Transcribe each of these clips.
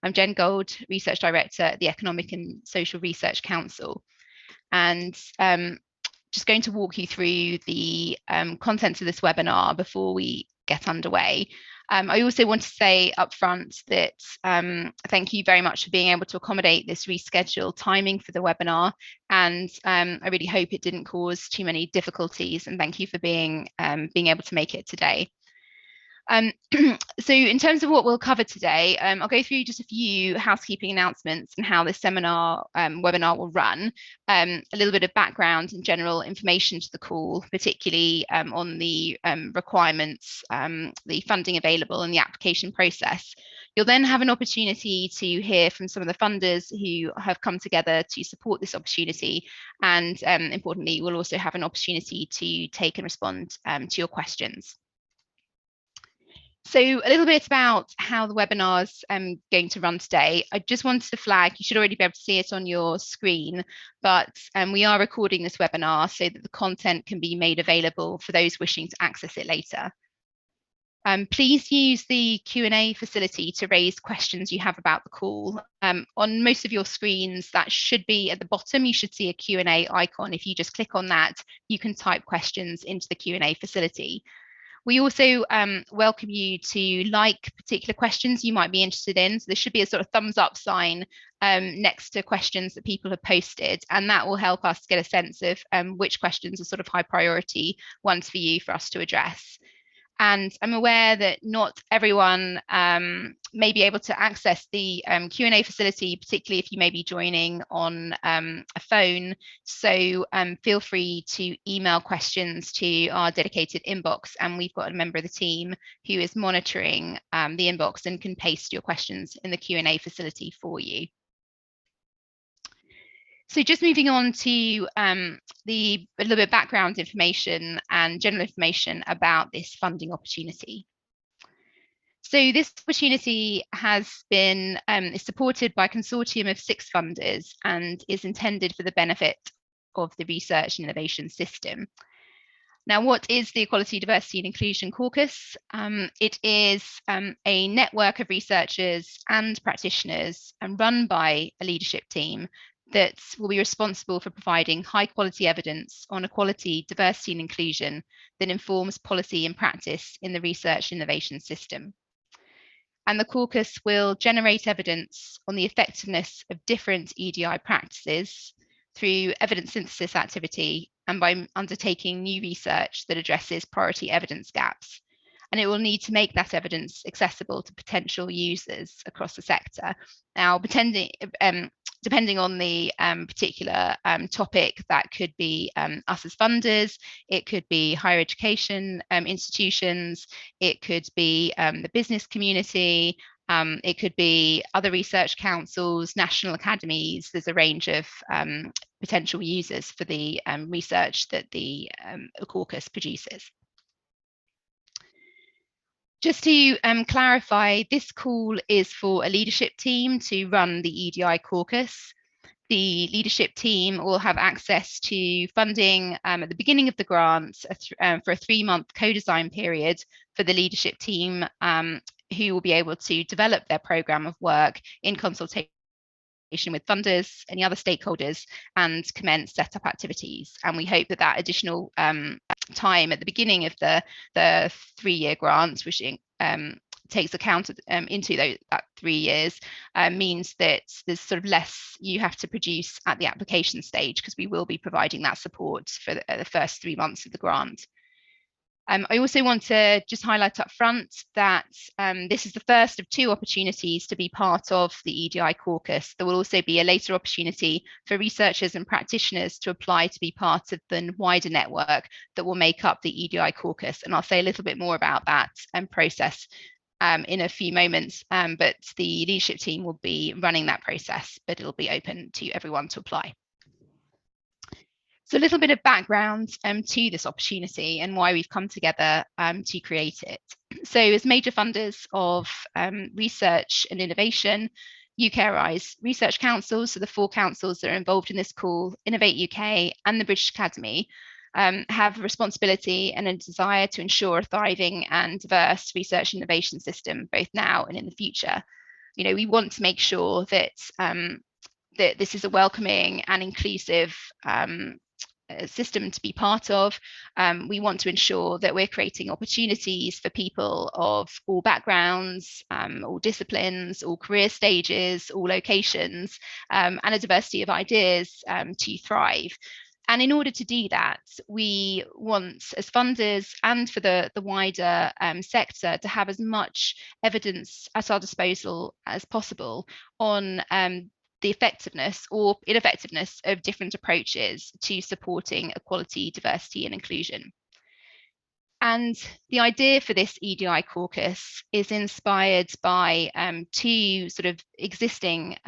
I'm Jen Gold, Research Director at the Economic and Social Research Council. And just going to walk you through the contents of this webinar before we get underway. I also want to say up front that thank you very much for being able to accommodate this rescheduled timing for the webinar, and I really hope it didn't cause too many difficulties, and thank you for being able to make it today. So in terms of what we'll cover today, I'll go through just a few housekeeping announcements and how this seminar webinar will run, a little bit of background and general information to the call, particularly on the requirements, the funding available and the application process. You'll then have an opportunity to hear from some of the funders who have come together to support this opportunity, and importantly, we'll also have an opportunity to take and respond to your questions. So a little bit about how the webinar's going to run today. I just wanted to flag, you should already be able to see it on your screen, but we are recording this webinar so that the content can be made available for those wishing to access it later. Please use the Q&A facility to raise questions you have about the call. On most of your screens, that should be at the bottom. You should see a Q&A icon. If you just click on that, you can type questions into the Q&A facility. We also welcome you to like particular questions you might be interested in. So there should be a sort of thumbs up sign next to questions that people have posted, and that will help us get a sense of which questions are sort of high priority ones for you for us to address. And I'm aware that not everyone may be able to access the Q&A facility, particularly if you may be joining on a phone. So feel free to email questions to our dedicated inbox, and we've got a member of the team who is monitoring the inbox and can paste your questions in the Q&A facility for you. So just moving on to a little bit of background information and general information about this funding opportunity. So this opportunity has been is supported by a consortium of 6 funders and is intended for the benefit of the research and innovation system. Now, what is the Equality, Diversity and Inclusion Caucus? It is a network of researchers and practitioners run by a leadership team that will be responsible for providing high quality evidence on equality, diversity and inclusion that informs policy and practice in the research and innovation system. And the caucus will generate evidence on the effectiveness of different EDI practices through evidence synthesis activity and by undertaking new research that addresses priority evidence gaps. And it will need to make that evidence accessible to potential users across the sector. Now, depending on the particular topic, that could be us as funders, it could be higher education institutions, it could be the business community, it could be other research councils, national academies. There's a range of potential users for the research that the caucus produces. Just to clarify, this call is for a leadership team to run the EDI caucus. The leadership team will have access to funding at the beginning of the grant for a 3-month co-design period for the leadership team, who will be able to develop their programme of work in consultation with funders, any other stakeholders, and commence setup activities. And we hope that that additional time at the beginning of the 3-year grant, which takes account into that 3 years, means that there's sort of less you have to produce at the application stage, because we will be providing that support for the first 3 months of the grant. I also want to just highlight up front that this is the first of 2 opportunities to be part of the EDI caucus. There will also be a later opportunity for researchers and practitioners to apply to be part of the wider network that will make up the EDI caucus. And I'll say a little bit more about that process in a few moments, but the leadership team will be running that process, but it'll be open to everyone to apply. So a little bit of background to this opportunity and why we've come together to create it. So as major funders of research and innovation, UKRI's research councils, so the 4 councils that are involved in this call, Innovate UK and the British Academy, have a responsibility and a desire to ensure a thriving and diverse research and innovation system, both now and in the future. we want to make sure that that this is a welcoming and inclusive system to be part of. We want to ensure that we're creating opportunities for people of all backgrounds, all disciplines, all career stages, all locations, and a diversity of ideas to thrive. And in order to do that, we want, as funders and for the wider sector, to have as much evidence at our disposal as possible on the effectiveness or ineffectiveness of different approaches to supporting equality, diversity, and inclusion. And the idea for this EDI caucus is inspired by two sort of existing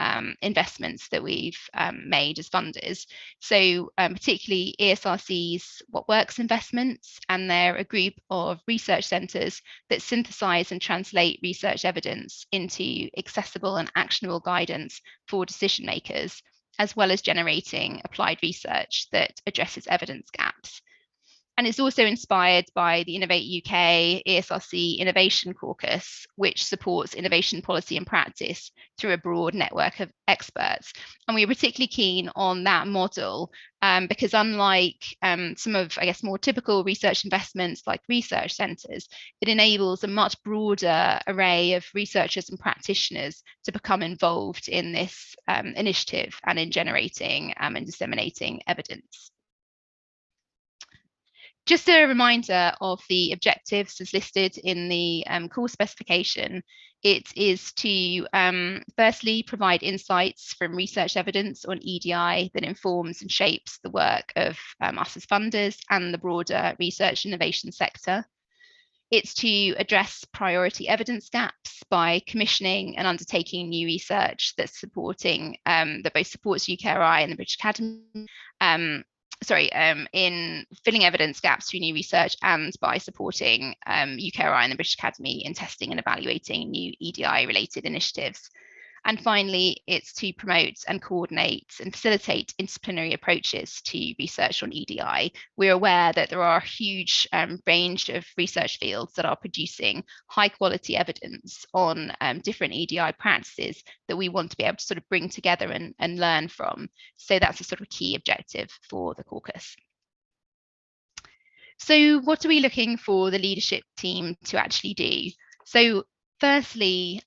investments that we've made as funders. So particularly ESRC's What Works investments, and they're a group of research centres that synthesise and translate research evidence into accessible and actionable guidance for decision makers, as well as generating applied research that addresses evidence gaps. And it's also inspired by the Innovate UK ESRC Innovation Caucus, which supports innovation policy and practice through a broad network of experts. And we are particularly keen on that model because unlike some of, I guess, more typical research investments like research centres, it enables a much broader array of researchers and practitioners to become involved in this initiative and in generating and disseminating evidence. Just a reminder of the objectives as listed in the course specification. It is to firstly provide insights from research evidence on EDI that informs and shapes the work of us as funders and the broader research innovation sector. It's to address priority evidence gaps by commissioning and undertaking new research that's supporting that both supports UKRI and the British Academy. In filling evidence gaps through new research and by supporting UKRI and the British Academy in testing and evaluating new EDI-related initiatives. And finally, it's to promote and coordinate and facilitate interdisciplinary approaches to research on EDI. We're aware that there are a huge range of research fields that are producing high quality evidence on different EDI practices that we want to be able to sort of bring together and learn from. So that's a sort of key objective for the caucus. So what are we looking for the leadership team to actually do? So firstly,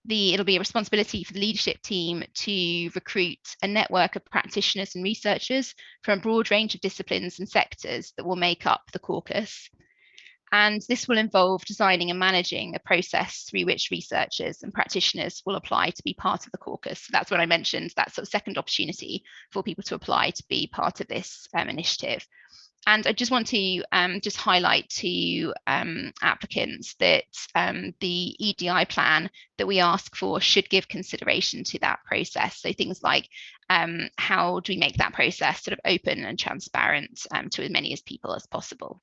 it'll be a responsibility for the leadership team to recruit a network of practitioners and researchers from a broad range of disciplines and sectors that will make up the caucus. And this will involve designing and managing a process through which researchers and practitioners will apply to be part of the caucus. So that's what I mentioned, that sort of second opportunity for people to apply to be part of this initiative. And I just want to just highlight to applicants that the EDI plan that we ask for should give consideration to that process. So things like how do we make that process sort of open and transparent to as many as people as possible.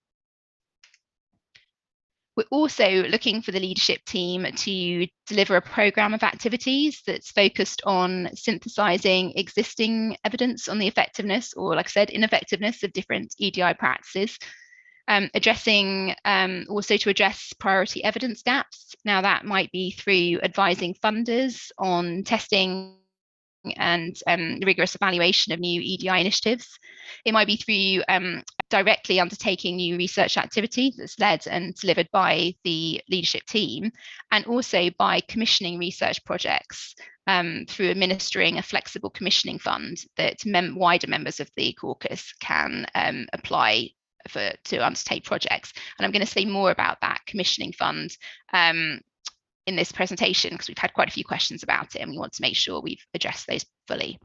We're also looking for the leadership team to deliver a programme of activities that's focused on synthesising existing evidence on the effectiveness, or like I said, ineffectiveness of different EDI practices, addressing also to address priority evidence gaps. Now that might be through advising funders on testing and rigorous evaluation of new EDI initiatives. It might be through directly undertaking new research activity that's led and delivered by the leadership team, and also by commissioning research projects through administering a flexible commissioning fund that wider members of the caucus can apply to undertake projects. And I'm going to say more about that commissioning fund in this presentation because we've had quite a few questions about it and we want to make sure we've addressed those fully.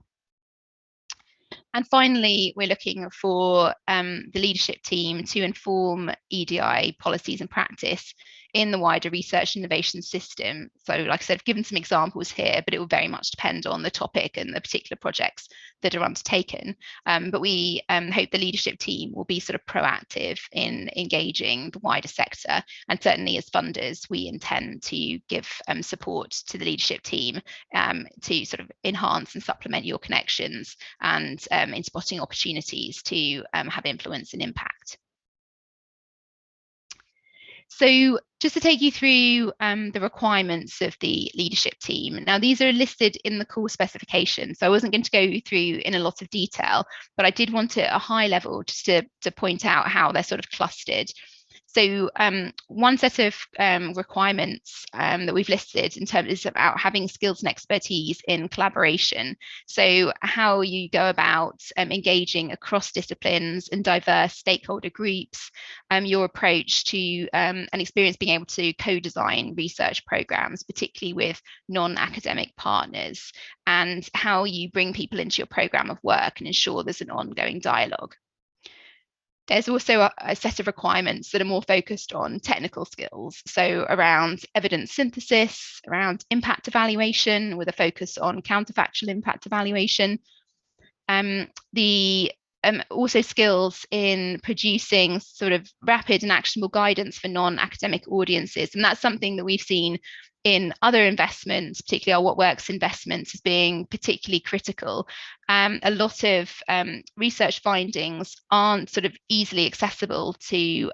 And finally, we're looking for the leadership team to inform EDI policies and practice in the wider research innovation system. So like I said, I've given some examples here, but it will very much depend on the topic and the particular projects that are undertaken. But we hope the leadership team will be sort of proactive in engaging the wider sector. And certainly as funders, we intend to give support to the leadership team to sort of enhance and supplement your connections and in spotting opportunities to have influence and impact. So just to take you through the requirements of the leadership team. Now, these are listed in the course specification, so I wasn't going to go through in a lot of detail, but I did want it at a high level just to point out how they're sort of clustered. So one set of requirements that we've listed in terms is about having skills and expertise in collaboration. So how you go about engaging across disciplines and diverse stakeholder groups, your approach to and experience being able to co-design research programs, particularly with non-academic partners, and how you bring people into your program of work and ensure there's an ongoing dialogue. There's also a set of requirements that are more focused on technical skills, so around evidence synthesis, around impact evaluation with a focus on counterfactual impact evaluation. Also skills in producing sort of rapid and actionable guidance for non-academic audiences. And that's something that we've seen in other investments, particularly our What Works investments, as being particularly critical. A lot of research findings aren't sort of easily accessible to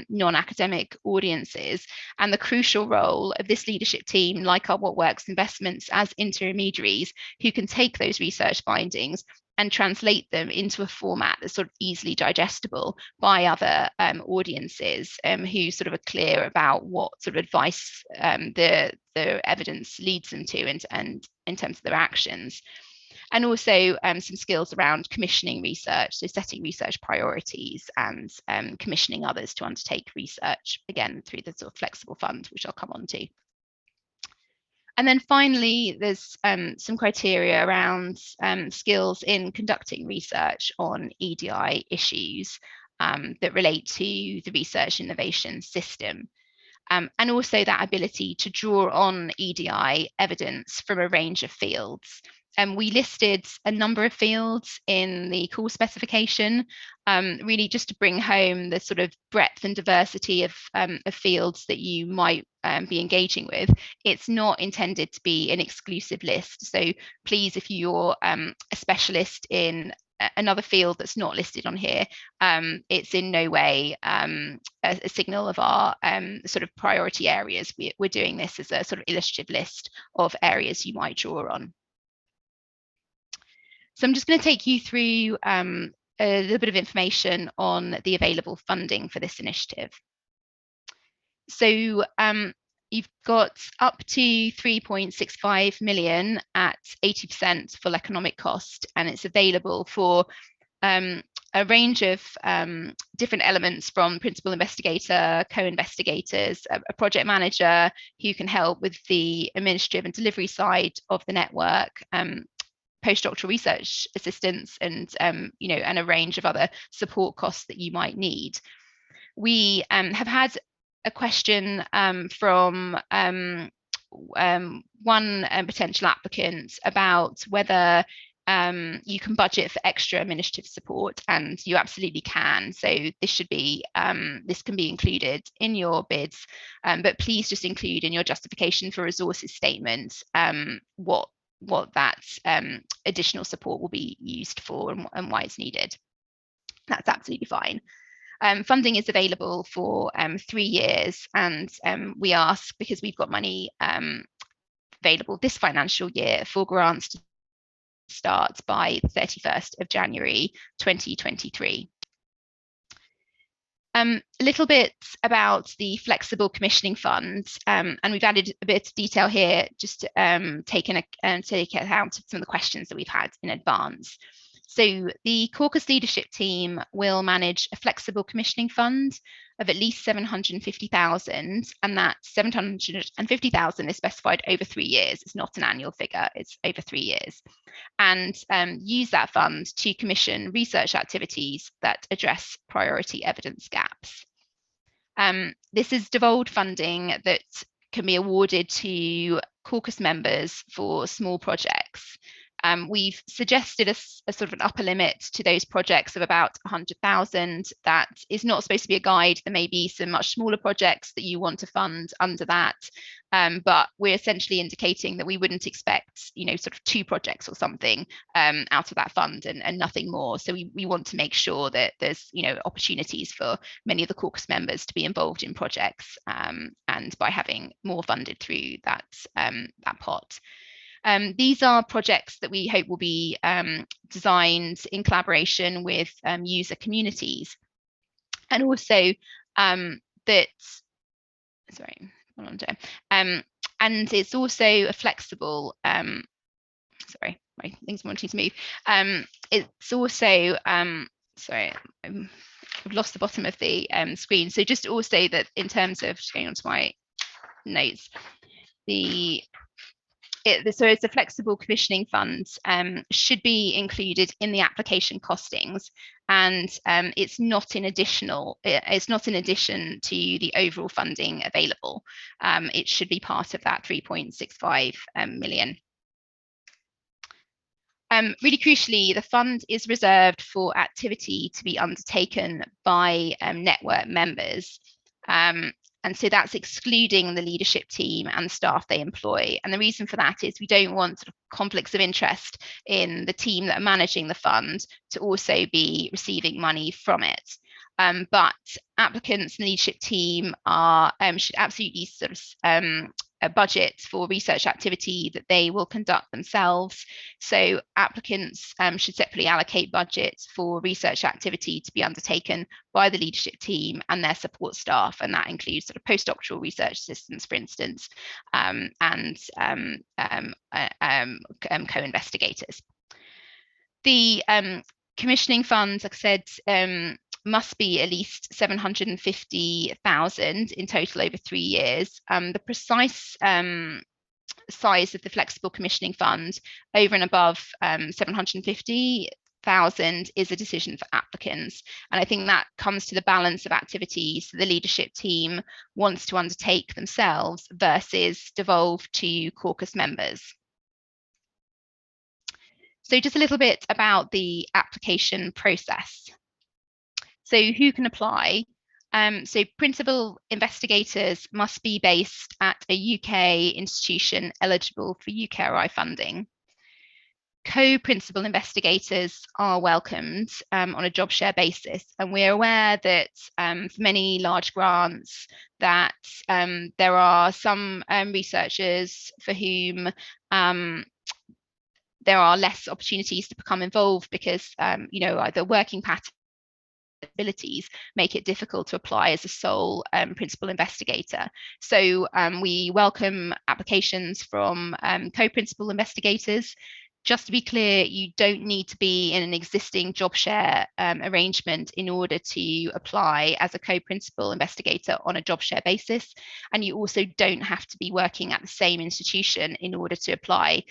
non-academic audiences, and the crucial role of this leadership team, like our What Works investments, as intermediaries who can take those research findings and translate them into a format that's sort of easily digestible by other audiences who sort of are clear about what sort of advice the evidence leads them to and in terms of their actions. And also some skills around commissioning research, so setting research priorities and commissioning others to undertake research, again, through the sort of flexible fund, which I'll come on to. And then finally, there's some criteria around skills in conducting research on EDI issues that relate to the research innovation system. And also that ability to draw on EDI evidence from a range of fields. We listed a number of fields in the course specification, really just to bring home the sort of breadth and diversity of fields that you might be engaging with. It's not intended to be an exclusive list. So please, if you're a specialist in another field that's not listed on here, it's in no way a signal of our sort of priority areas. We're doing this as a sort of illustrative list of areas you might draw on. So I'm just going to take you through a little bit of information on the available funding for this initiative. So you've got up to 3.65 million at 80% full economic cost, and it's available for a range of different elements, from principal investigator, co-investigators, a project manager who can help with the administrative and delivery side of the network, postdoctoral research assistants, and and a range of other support costs that you might need. We have had a question from one potential applicant about whether you can budget for extra administrative support, and you absolutely can. So this should be this can be included in your bids, but please just include in your justification for resources statement what that additional support will be used for and why it's needed. That's absolutely fine. Funding is available for 3 years, and we ask, because we've got money available this financial year, for grants to start by 31st of January 2023. A little bit about the flexible commissioning fund, and we've added a bit of detail here just to take account of some of the questions that we've had in advance. So the caucus leadership team will manage a flexible commissioning fund of at least 750,000, and that 750,000 is specified over 3 years. It's not an annual figure, it's over 3 years. And use that fund to commission research activities that address priority evidence gaps. This is devolved funding that can be awarded to caucus members for small projects. We've suggested a sort of an upper limit to those projects of about 100,000. That is not supposed to be a guide. There may be some much smaller projects that you want to fund under that. But we're essentially indicating that we wouldn't expect, sort of 2 projects or something out of that fund and nothing more. So we want to make sure that there's, opportunities for many of the caucus members to be involved in projects, and by having more funded through that pot. These are projects that we hope will be designed in collaboration with user communities, and also that, sorry, and it's also a flexible, sorry, my things wanting to move. It's also, sorry, I've lost the bottom of the screen. So just also that in terms of going on to my notes, so it's a flexible commissioning fund, should be included in the application costings, and it's not in addition to the overall funding available. It should be part of that 3.65 million. Really crucially, the fund is reserved for activity to be undertaken by network members. And so that's excluding the leadership team and staff they employ. And the reason for that is we don't want sort of conflicts of interest in the team that are managing the fund to also be receiving money from it. But applicants and leadership team should absolutely sort of a budget for research activity that they will conduct themselves. So applicants should separately allocate budgets for research activity to be undertaken by the leadership team and their support staff, and that includes sort of postdoctoral research assistants, for instance, and co-investigators. The commissioning funds, like I said, must be at least 750,000 in total over 3 years. The precise size of the flexible commissioning fund over and above 750,000 is a decision for applicants. And I think that comes to the balance of activities the leadership team wants to undertake themselves versus devolve to caucus members. So just a little bit about the application process. So who can apply? So principal investigators must be based at a UK institution eligible for UKRI funding. Co-principal investigators are welcomed on a job share basis, and we're aware that for many large grants that there are some researchers for whom there are less opportunities to become involved because either working patterns abilities make it difficult to apply as a sole principal investigator. So we welcome applications from co-principal investigators. Just to be clear, you don't need to be in an existing job share arrangement in order to apply as a co-principal investigator on a job share basis. And you also don't have to be working at the same institution in order to apply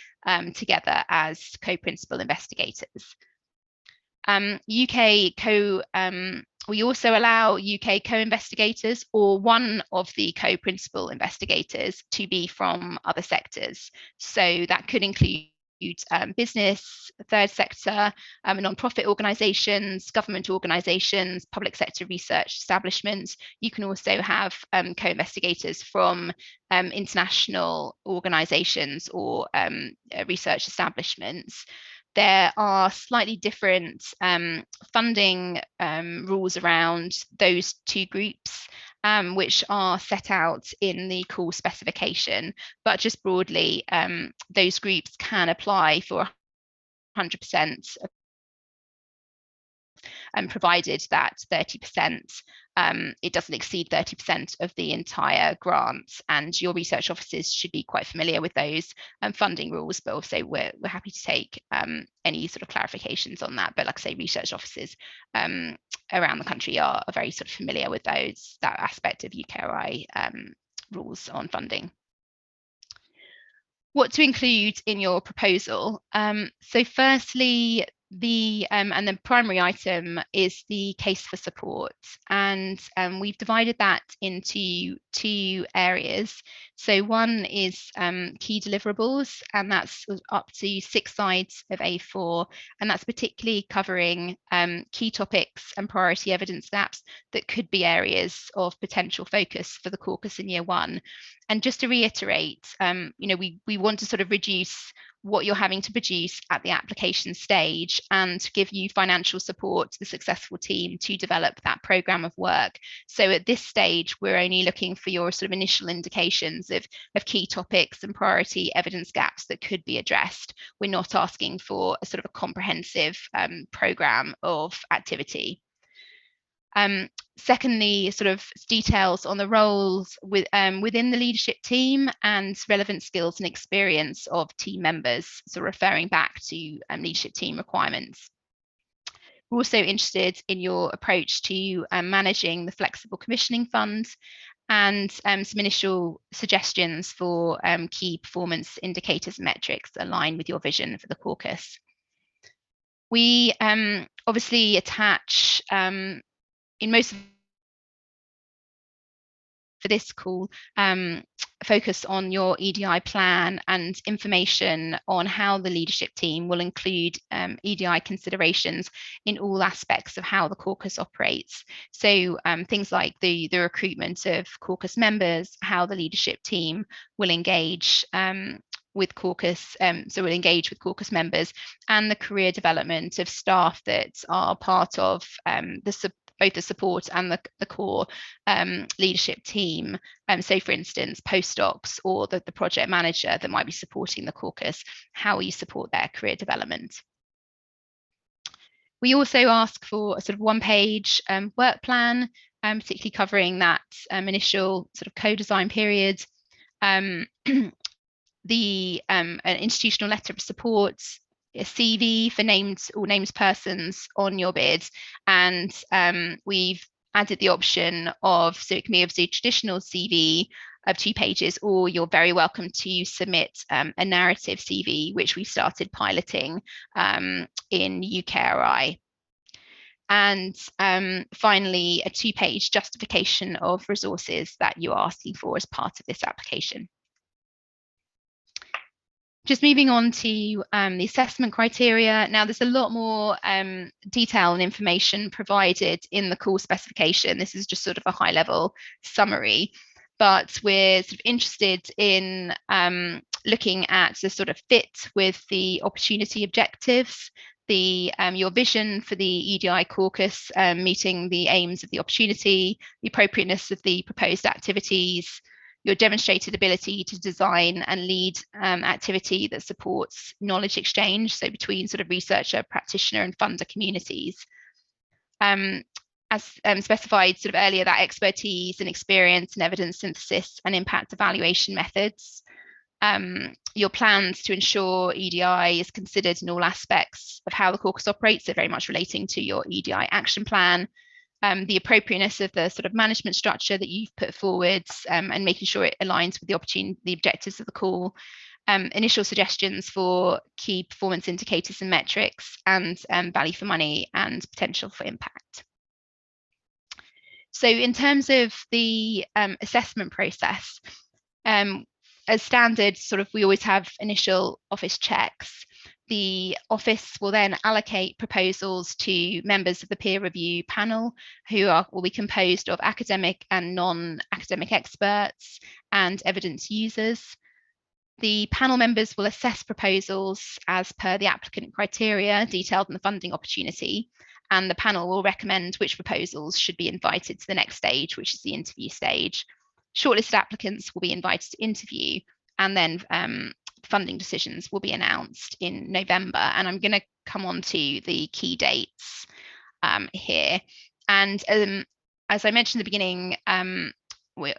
together as co-principal investigators. We also allow UK co-investigators or one of the co-principal investigators to be from other sectors. So that could include business, third sector, non-profit organisations, government organisations, public sector research establishments. You can also have co-investigators from international organisations or research establishments. There are slightly different funding rules around those 2 groups, which are set out in the call specification. But just broadly, those groups can apply for 100%, provided that 30%, it doesn't exceed 30% of the entire grant. And your research officers should be quite familiar with those funding rules, but also we're happy to take any sort of clarifications on that. But like I say, research officers around the country are very sort of familiar with that aspect of UKRI rules on funding. What to include in your proposal? So firstly, And the primary item is the case for support, and we've divided that into two areas. So one is key deliverables, and that's up to 6 sides of A4, and that's particularly covering key topics and priority evidence gaps that could be areas of potential focus for the caucus in year 1. And just to reiterate, we want to sort of reduce what you're having to produce at the application stage and give you financial support to the successful team to develop that program of work. So at this stage, we're only looking for your sort of initial indications of key topics and priority evidence gaps that could be addressed. We're not asking for a sort of a comprehensive program of activity. Secondly, sort of details on the roles within the leadership team and relevant skills and experience of team members, so referring back to leadership team requirements. We're also interested in your approach to managing the flexible commissioning funds and some initial suggestions for key performance indicators and metrics that align with your vision for the caucus. We obviously attach in most of for this call, focus on your EDI plan and information on how the leadership team will include EDI considerations in all aspects of how the caucus operates. So things like the recruitment of caucus members, how the leadership team will engage with caucus, so we'll engage with caucus members, and the career development of staff that are part of both the support and the core leadership team. So for instance, postdocs or the project manager that might be supporting the caucus, how will you support their career development? We also ask for a sort of 1-page work plan, particularly covering that initial sort of co-design period, the an institutional letter of support, a CV for named persons on your bid, and we've added the option of, so it can be obviously a traditional CV of 2 pages, or you're very welcome to submit a narrative CV, which we started piloting in UKRI. And finally, a 2-page justification of resources that you're asking for as part of this application. Just moving on to the assessment criteria. Now, there's a lot more detail and information provided in the call specification. This is just sort of a high-level summary, but we're sort of interested in looking at the sort of fit with the opportunity objectives, your vision for the EDI caucus, meeting the aims of the opportunity, the appropriateness of the proposed activities, your demonstrated ability to design and lead activity that supports knowledge exchange, so between sort of researcher, practitioner, and funder communities. As specified sort of earlier, that expertise and experience in evidence synthesis and impact evaluation methods. Your plans to ensure EDI is considered in all aspects of how the caucus operates, so very much relating to your EDI action plan. The appropriateness of the sort of management structure that you've put forward, and making sure it aligns with the objectives of the call. Initial suggestions for key performance indicators and metrics, and value for money and potential for impact. So in terms of the assessment process, as standard, sort of we always have initial office checks. The office will then allocate proposals to members of the peer review panel, who will be composed of academic and non-academic experts and evidence users. The panel members will assess proposals as per the applicant criteria detailed in the funding opportunity, and the panel will recommend which proposals should be invited to the next stage, which is the interview stage. Shortlisted applicants will be invited to interview, and then funding decisions will be announced in November. And I'm going to come on to the key dates here. And as I mentioned at the beginning,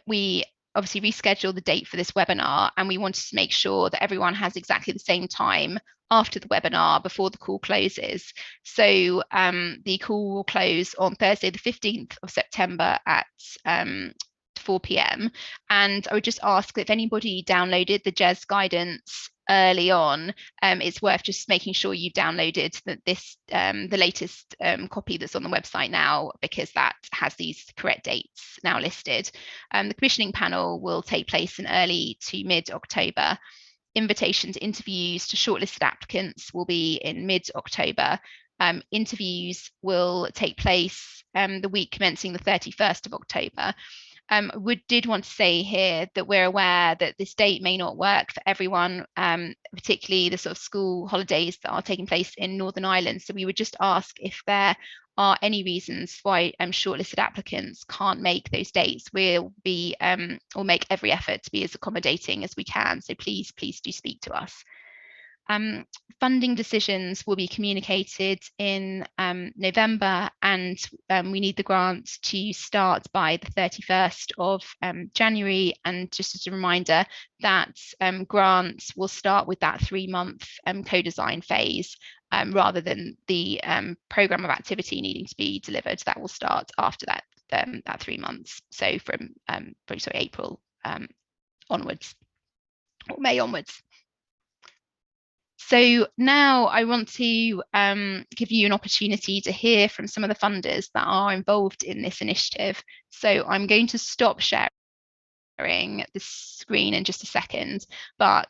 we obviously rescheduled the date for this webinar, and we wanted to make sure that everyone has exactly the same time after the webinar before the call closes. So the call will close on Thursday, the 15th of September at 4 p.m. And I would just ask if anybody downloaded the GES guidance early on, it's worth just making sure you downloaded the latest copy that's on the website now, because that has these correct dates now listed. The commissioning panel will take place in early to mid-October. Invitation to interviews to shortlisted applicants will be in mid-October. Interviews will take place the week commencing the 31st of October. We did want to say here that we're aware that this date may not work for everyone, particularly the sort of school holidays that are taking place in Northern Ireland. So we would just ask if there are any reasons why shortlisted applicants can't make those dates. We'll make every effort to be as accommodating as we can. So please do speak to us. Funding decisions will be communicated in November, and we need the grant to start by the 31st of January. And just as a reminder, that grant will start with that 3-month co-design phase, rather than the programme of activity needing to be delivered. That will start after that 3 months, so from April onwards, or May onwards. So now I want to give you an opportunity to hear from some of the funders that are involved in this initiative. So I'm going to stop sharing the screen in just a second, but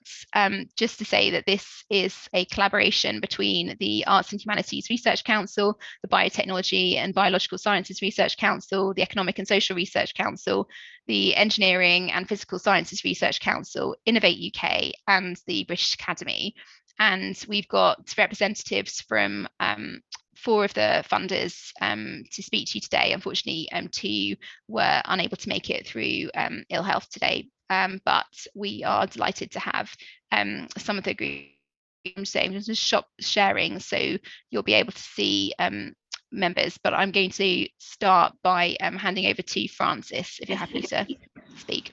just to say that this is a collaboration between the Arts and Humanities Research Council, the Biotechnology and Biological Sciences Research Council, the Economic and Social Research Council, the Engineering and Physical Sciences Research Council, Innovate UK, and the British Academy. And we've got representatives from 4 of the funders to speak to you today. Unfortunately, 2 were unable to make it through ill health today, but we are delighted to have some of the groups sharing, so you'll be able to see members. But I'm going to start by handing over to Frances, if you're happy to speak.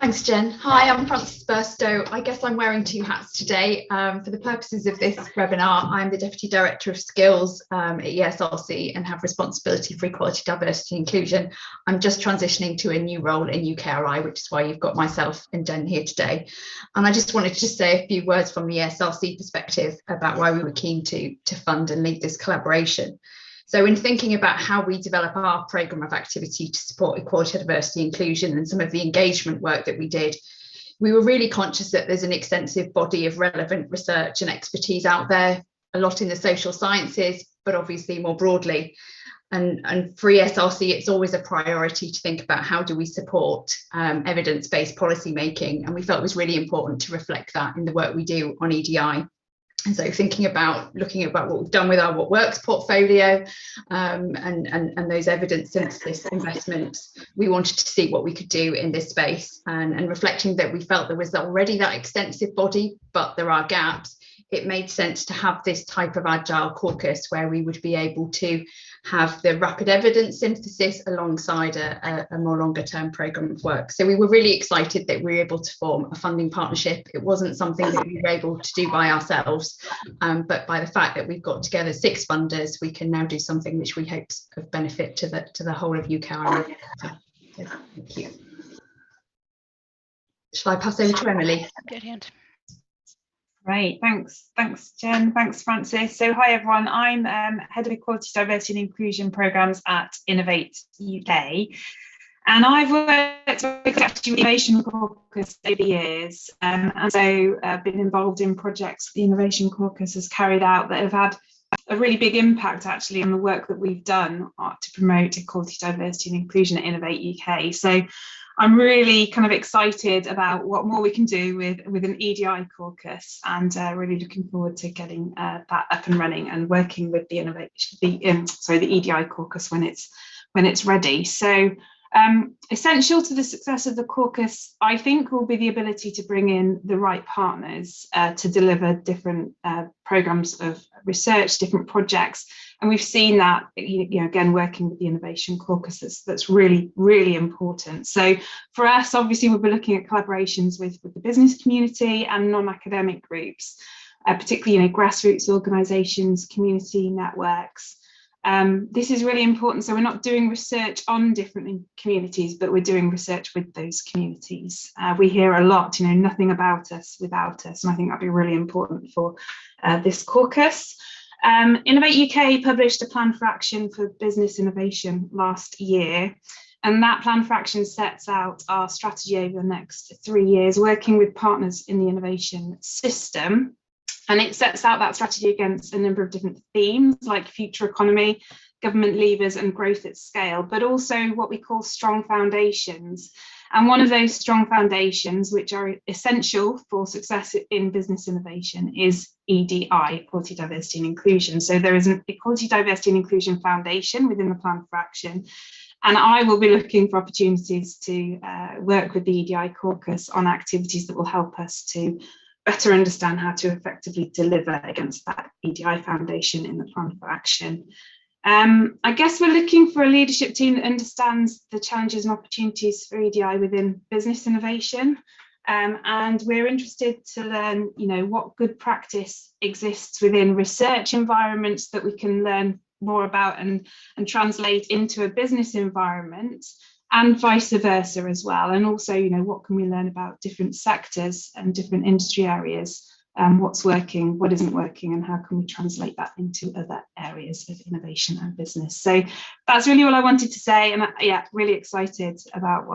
Thanks, Jen. Hi, I'm Frances Burstow. I guess I'm wearing 2 hats today. For the purposes of this webinar, I'm the Deputy Director of Skills at ESRC and have responsibility for equality, diversity and inclusion. I'm just transitioning to a new role in UKRI, which is why you've got myself and Jen here today. And I just wanted to say a few words from the ESRC perspective about why we were keen to fund and lead this collaboration. So in thinking about how we develop our programme of activity to support equality, diversity, inclusion, and some of the engagement work that we did, we were really conscious that there's an extensive body of relevant research and expertise out there, a lot in the social sciences, but obviously more broadly. And for ESRC, it's always a priority to think about how do we support evidence-based policy making. And we felt it was really important to reflect that in the work we do on EDI. And so looking about what we've done with our What Works portfolio and those evidence synthesis investments, we wanted to see what we could do in this space, and reflecting that we felt there was already that extensive body, but there are gaps. It made sense to have this type of agile caucus where we would be able to have the rapid evidence synthesis alongside a more longer term programme of work. So we were really excited that we were able to form a funding partnership. It wasn't something that we were able to do by ourselves, but by the fact that we've got together 6 funders, we can now do something which we hope of benefit to the whole of UKRI. So, thank you. Shall I pass over to Emily? Brilliant. Great, thanks Jen, thanks Frances. So hi everyone, I'm Head of Equality, Diversity and Inclusion Programmes at Innovate UK, and I've worked with the Innovation Caucus over the years, and so been involved in projects the Innovation Caucus has carried out that have had a really big impact actually on the work that we've done to promote equality, diversity and inclusion at Innovate UK. So I'm really kind of excited about what more we can do with an EDI caucus, and really looking forward to getting that up and running and working with the EDI caucus when it's ready. So essential to the success of the caucus, I think, will be the ability to bring in the right partners to deliver different programmes of research, different projects. And we've seen that, again, working with the Innovation Caucus, that's really, really important. So for us, obviously, we'll be looking at collaborations with the business community and non-academic groups, particularly, grassroots organisations, community networks. This is really important. So we're not doing research on different communities, but we're doing research with those communities. We hear a lot, nothing about us without us. And I think that'd be really important for this caucus. Innovate UK published a plan for action for business innovation last year. And that plan for action sets out our strategy over the next 3 years, working with partners in the innovation system. And it sets out that strategy against a number of different themes like future economy, government levers and growth at scale, but also what we call strong foundations. And one of those strong foundations, which are essential for success in business innovation, is EDI, Equality, Diversity and Inclusion. So there is an Equality, Diversity and Inclusion Foundation within the plan for action. And I will be looking for opportunities to work with the EDI Caucus on activities that will help us to better understand how to effectively deliver against that EDI foundation in the plan for action. I guess we're looking for a leadership team that understands the challenges and opportunities for EDI within business innovation. And we're interested to learn, what good practice exists within research environments that we can learn more about and translate into a business environment, and vice versa as well. And also, what can we learn about different sectors and different industry areas, what's working, what isn't working, and how can we translate that into other areas of innovation and business. So that's really all I wanted to say. And yeah, really excited about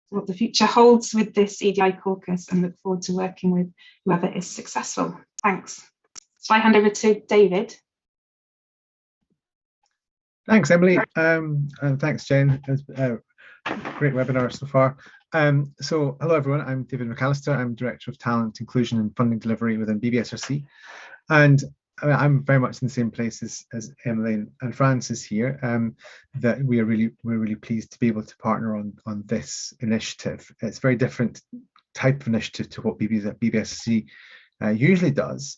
what the future holds with this EDI caucus, and look forward to working with whoever is successful. Thanks. Shall I hand over to David? Thanks, Emily, and thanks, Jen. Great webinar so far. So hello, everyone. I'm David McAllister. I'm Director of Talent, Inclusion and Funding Delivery within BBSRC. And I'm very much in the same place as Emily and Francis here, that we're really pleased to be able to partner on this initiative. It's a very different type of initiative to what BBSRC usually does.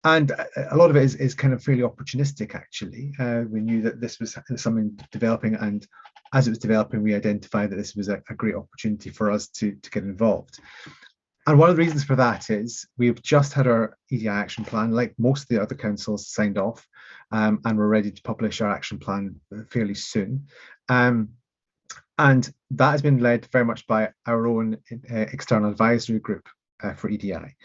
And a lot of it is kind of fairly opportunistic, actually. We knew that this was something developing, and as it was developing, we identified that this was a great opportunity for us to get involved. And one of the reasons for that is we've just had our EDI action plan, like most of the other councils, signed off, and we're ready to publish our action plan fairly soon. And that has been led very much by our own external advisory group for EDI.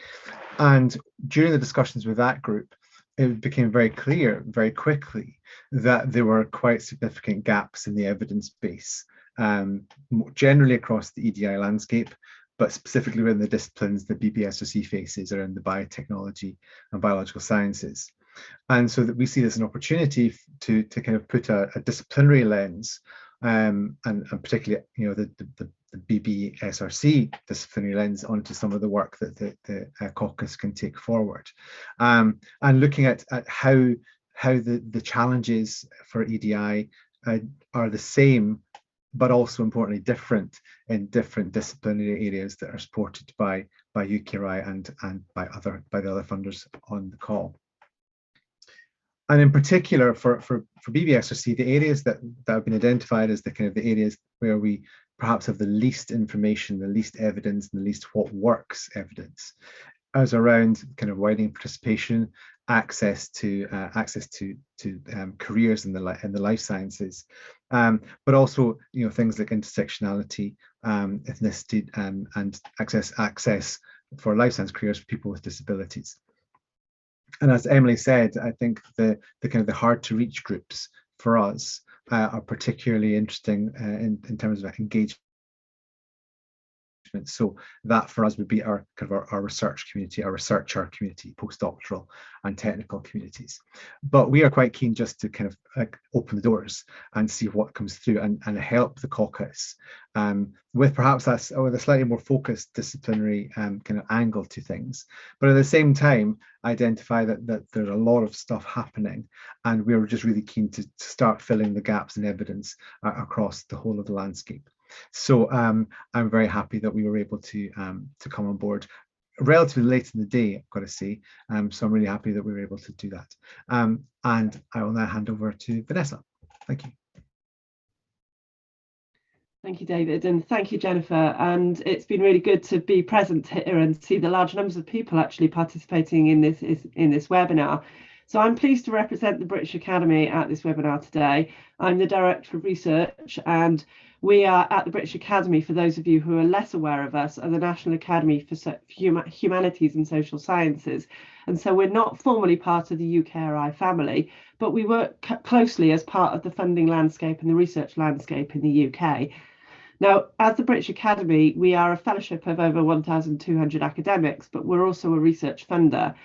And during the discussions with that group, it became very clear very quickly that there were quite significant gaps in the evidence base, generally across the EDI landscape, but specifically within the disciplines that BBSRC faces are in the biotechnology and biological sciences. And so that we see this as an opportunity to kind of put a disciplinary lens, and particularly the BBSRC disciplinary lens onto some of the work that the caucus can take forward, and looking at how the challenges for EDI are the same, but also importantly different in different disciplinary areas that are supported by UKRI and by the other funders on the call. And in particular for BBSRC, the areas that have been identified as the areas where we perhaps have the least information, the least evidence, and the least what works evidence, as around kind of widening participation, access to careers in the life sciences, but also things like intersectionality, ethnicity, and access for life science careers for people with disabilities. And as Emily said, I think the hard to reach groups for us are particularly interesting in terms of engagement. So that for us would be our research community, our researcher community, postdoctoral and technical communities. But we are quite keen just to kind of open the doors and see what comes through and help the caucus with perhaps with a slightly more focused disciplinary kind of angle to things. But at the same time, identify that there's a lot of stuff happening, and we're just really keen to start filling the gaps in evidence across the whole of the landscape. So I'm very happy that we were able to come on board relatively late in the day, I've got to say. So I'm really happy that we were able to do that. And I will now hand over to Vanessa. Thank you. Thank you, David, and thank you, Jennifer. And it's been really good to be present here and see the large numbers of people actually participating in this webinar. So I'm pleased to represent the British Academy at this webinar today. I'm the Director of Research, and we are at the British Academy, for those of you who are less aware of us, are the National Academy for Humanities and Social Sciences. And so we're not formally part of the UKRI family, but we work closely as part of the funding landscape and the research landscape in the UK. Now, as the British Academy, we are a fellowship of over 1,200 academics, but we're also a research funder.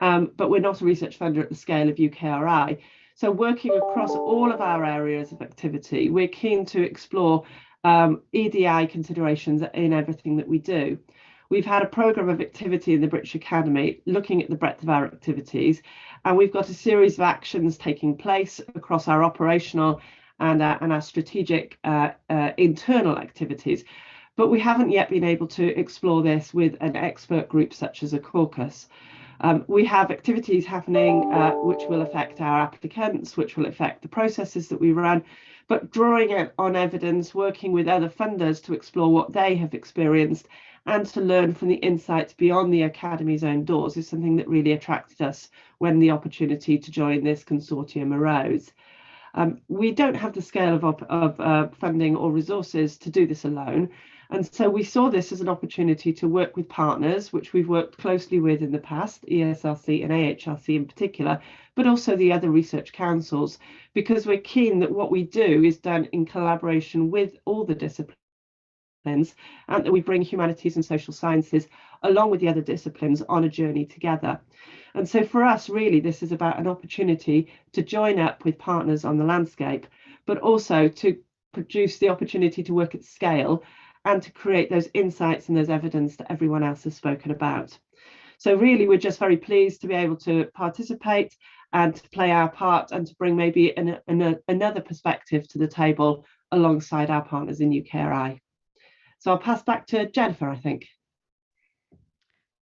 But we're not a research funder at the scale of UKRI. So working across all of our areas of activity, we're keen to explore EDI considerations in everything that we do. We've had a programme of activity in the British Academy looking at the breadth of our activities, and we've got a series of actions taking place across our operational and our strategic internal activities. But we haven't yet been able to explore this with an expert group such as a caucus. We have activities happening which will affect our applicants, which will affect the processes that we run, but drawing on evidence, working with other funders to explore what they have experienced and to learn from the insights beyond the Academy's own doors is something that really attracted us when the opportunity to join this consortium arose. We don't have the scale of funding or resources to do this alone. And so we saw this as an opportunity to work with partners, which we've worked closely with in the past, ESRC and AHRC in particular, but also the other research councils, because we're keen that what we do is done in collaboration with all the disciplines, and that we bring humanities and social sciences along with the other disciplines on a journey together. And so for us, really, this is about an opportunity to join up with partners on the landscape, but also to produce the opportunity to work at scale and to create those insights and those evidence that everyone else has spoken about. So really, we're just very pleased to be able to participate and to play our part and to bring maybe another perspective to the table alongside our partners in UKRI. So I'll pass back to Jennifer, I think.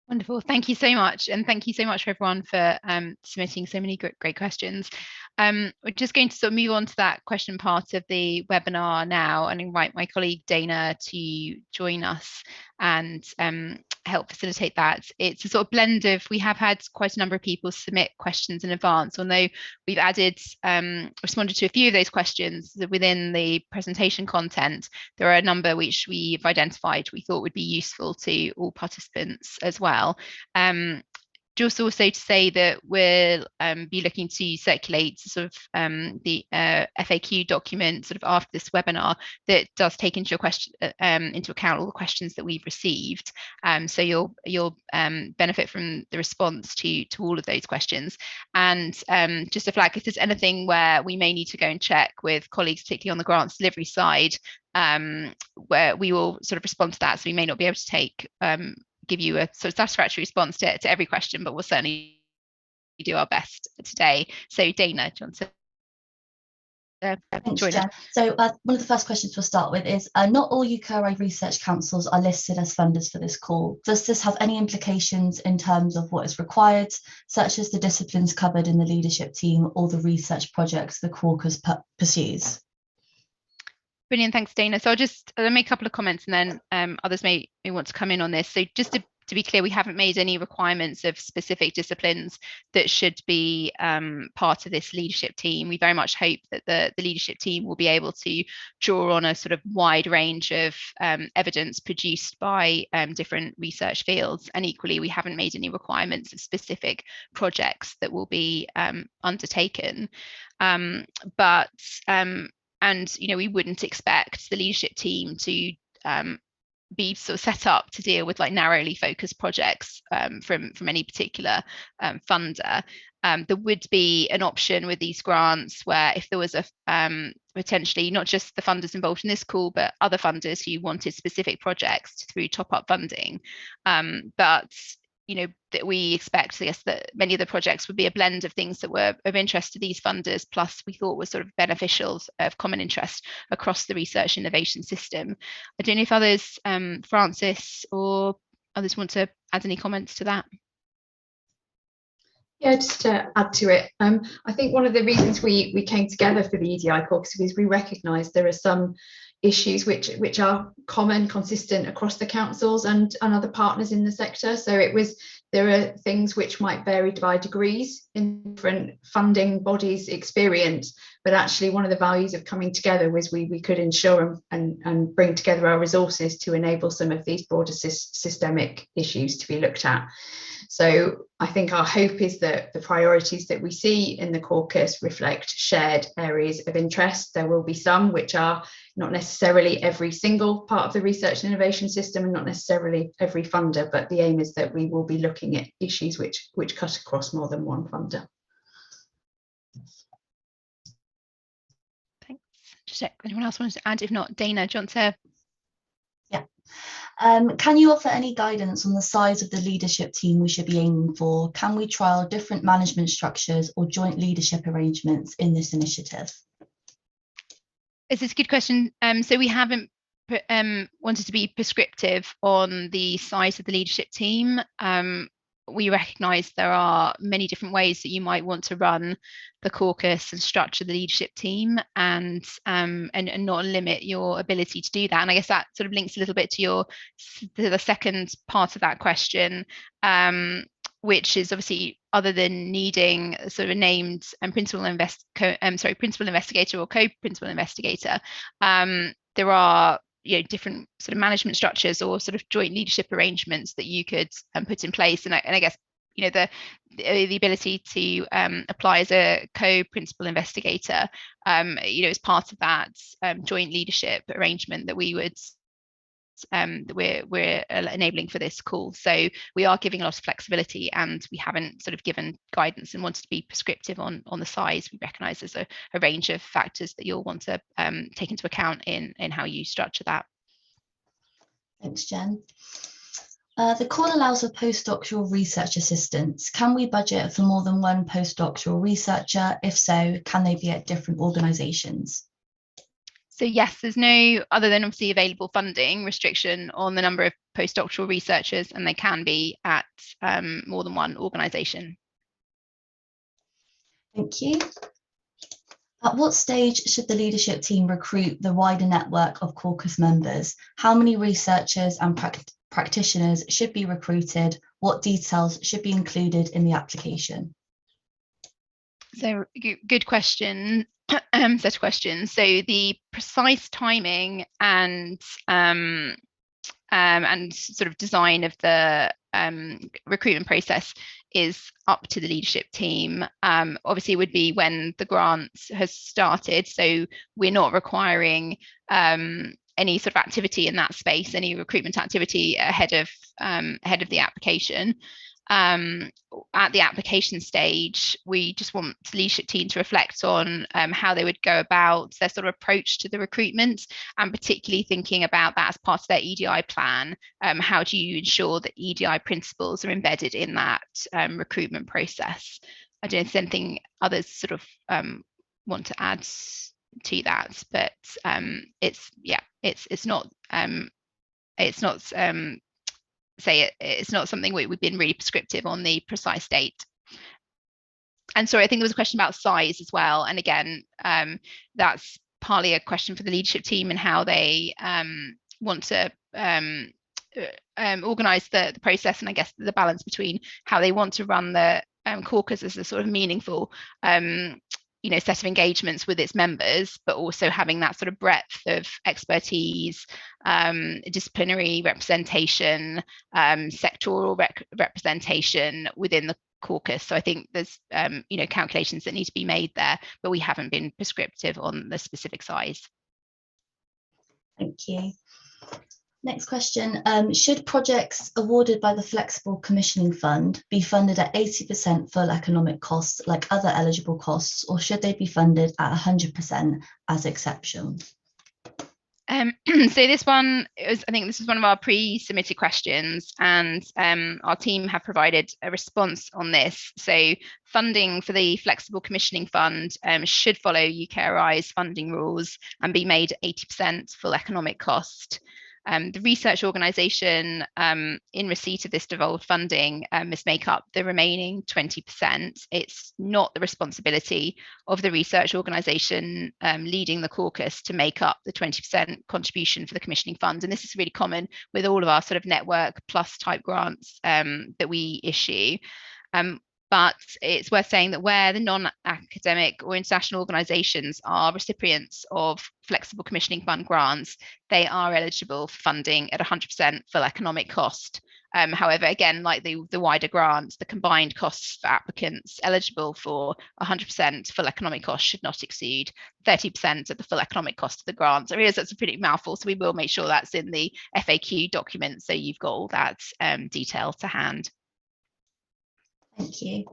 Wonderful. Thank you so much. And thank you so much for everyone for submitting so many great questions. We're just going to sort of move on to that question part of the webinar now and invite my colleague Dana to join us and help facilitate that. It's a sort of blend of, we have had quite a number of people submit questions in advance, although we've added, responded to a few of those questions within the presentation content. There are a number which we've identified we thought would be useful to all participants as well. Just also to say that we'll be looking to circulate sort of the FAQ document sort of after this webinar that does take into account all the questions that we've received. So you'll benefit from the response to all of those questions. And just to flag, if there's anything where we may need to go and check with colleagues, particularly on the grants delivery side, where we will sort of respond to that. So we may not be able to give you a sort of satisfactory response to every question, but we'll certainly do our best today. So Dana, do you want to join us? So one of the first questions we'll start with is, not all UKRI research councils are listed as funders for this call. Does this have any implications in terms of what is required, such as the disciplines covered in the leadership team or the research projects the caucus pursues? Brilliant, thanks, Dana. So I'll make a couple of comments and then others may want to come in on this. So just to be clear, we haven't made any requirements of specific disciplines that should be part of this leadership team. We very much hope that the leadership team will be able to draw on a sort of wide range of evidence produced by different research fields. And equally, we haven't made any requirements of specific projects that will be undertaken. And we wouldn't expect the leadership team to be sort of set up to deal with like narrowly focused projects from any particular funder. There would be an option with these grants where if there was a potentially not just the funders involved in this call, but other funders who wanted specific projects through top-up funding. But that we expect, I guess, that many of the projects would be a blend of things that were of interest to these funders, plus we thought was sort of beneficial of common interest across the research innovation system. I don't know if others, Francis or others, want to add any comments to that. Yeah, just to add to it, I think one of the reasons we came together for the EDI Caucus is we recognise there are some issues which are common, consistent across the councils and other partners in the sector. So it was there are things which might vary by degrees in different funding bodies' experience, but actually one of the values of coming together was we could ensure and bring together our resources to enable some of these broader systemic issues to be looked at. So I think our hope is that the priorities that we see in the caucus reflect shared areas of interest. There will be some which are not necessarily every single part of the research and innovation system and not necessarily every funder, but the aim is that we will be looking at issues which cut across more than one funder. Thanks. Just check anyone else wants to add. If not, Dana, do you want to? Yeah. Can you offer any guidance on the size of the leadership team we should be aiming for? Can we trial different management structures or joint leadership arrangements in this initiative? This is a good question. So we haven't wanted to be prescriptive on the size of the leadership team. We recognise there are many different ways that you might want to run the caucus and structure the leadership team, and not limit your ability to do that. And I guess that sort of links a little bit to the second part of that question, which is obviously, other than needing sort of a named principal investigator or co-principal investigator, there are different sort of management structures or sort of joint leadership arrangements that you could put in place. And I guess the ability to apply as a co-principal investigator, as part of that joint leadership arrangement that we would that we're enabling for this call. So we are giving a lot of flexibility, and we haven't sort of given guidance and wanted to be prescriptive on the size. We recognise there's a range of factors that you'll want to take into account in how you structure that. Thanks, Jen. The call allows for postdoctoral research assistants. Can we budget for more than one postdoctoral researcher? If so, can they be at different organisations? So yes, there's no, other than obviously available funding, restriction on the number of postdoctoral researchers, and they can be at more than one organisation. Thank you. At what stage should the leadership team recruit the wider network of caucus members? How many researchers and practitioners should be recruited? What details should be included in the application? So good question. Set of questions. So the precise timing and sort of design of the recruitment process is up to the leadership team. Obviously, it would be when the grant has started. So we're not requiring any sort of activity in that space, any recruitment activity ahead of the application. At the application stage, we just want the leadership team to reflect on how they would go about their sort of approach to the recruitment, and particularly thinking about that as part of their EDI plan. How do you ensure that EDI principles are embedded in that recruitment process? I don't know if there's anything others sort of want to add to that, but it's not something we've been really prescriptive on the precise date. And sorry, I think there was a question about size as well. And again, that's partly a question for the leadership team and how they want to organise the process, and I guess the balance between how they want to run the caucus as a sort of meaningful set of engagements with its members, but also having that sort of breadth of expertise, disciplinary representation, sectoral representation within the caucus. So I think there's calculations that need to be made there, but we haven't been prescriptive on the specific size. Thank you. Next question, should projects awarded by the Flexible Commissioning Fund be funded at 80% full economic costs like other eligible costs, or should they be funded at 100% as exception? So this one is, I think this is one of our pre-submitted questions, and our team have provided a response on this. So funding for the Flexible Commissioning Fund should follow UKRI's funding rules and be made 80% full economic cost. The research organisation in receipt of this devolved funding must make up the remaining 20%. It's not the responsibility of the research organisation leading the caucus to make up the 20% contribution for the commissioning fund. And this is really common with all of our sort of network plus type grants that we issue. But it's worth saying that where the non-academic or international organisations are recipients of flexible commissioning fund grants, they are eligible for funding at 100% full economic cost. However, again, like the wider grants, the combined costs for applicants eligible for 100% full economic cost should not exceed 30% of the full economic cost of the grants. I realise that's a pretty mouthful, so we will make sure that's in the FAQ document, so you've got all that detail to hand. Thank you.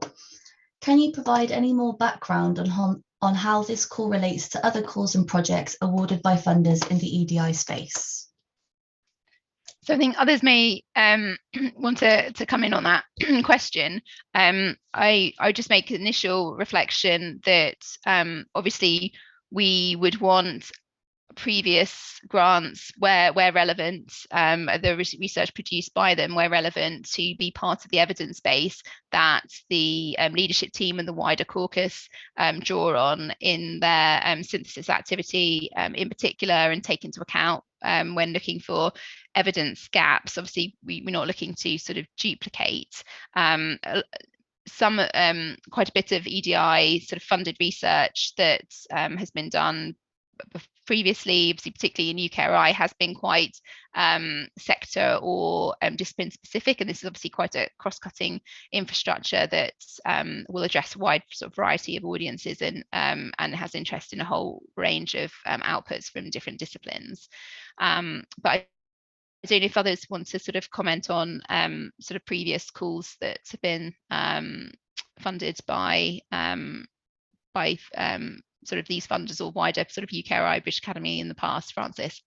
Can you provide any more background on how this call relates to other calls and projects awarded by funders in the EDI space? So I think others may want to come in on that question. I just make an initial reflection that obviously we would want previous grants where relevant, the research produced by them where relevant, to be part of the evidence base that the leadership team and the wider caucus draw on in their synthesis activity in particular, and take into account when looking for evidence gaps. Obviously we're not looking to sort of duplicate some quite a bit of EDI sort of funded research that has been done previously, obviously particularly in UKRI, has been quite sector or discipline specific, and this is obviously quite a cross-cutting infrastructure that will address a wide sort of variety of audiences and has interest in a whole range of outputs from different disciplines. But I don't know if others want to sort of comment on sort of previous calls that have been funded by sort of these funders or wider sort of UKRI British Academy in the past. Francis?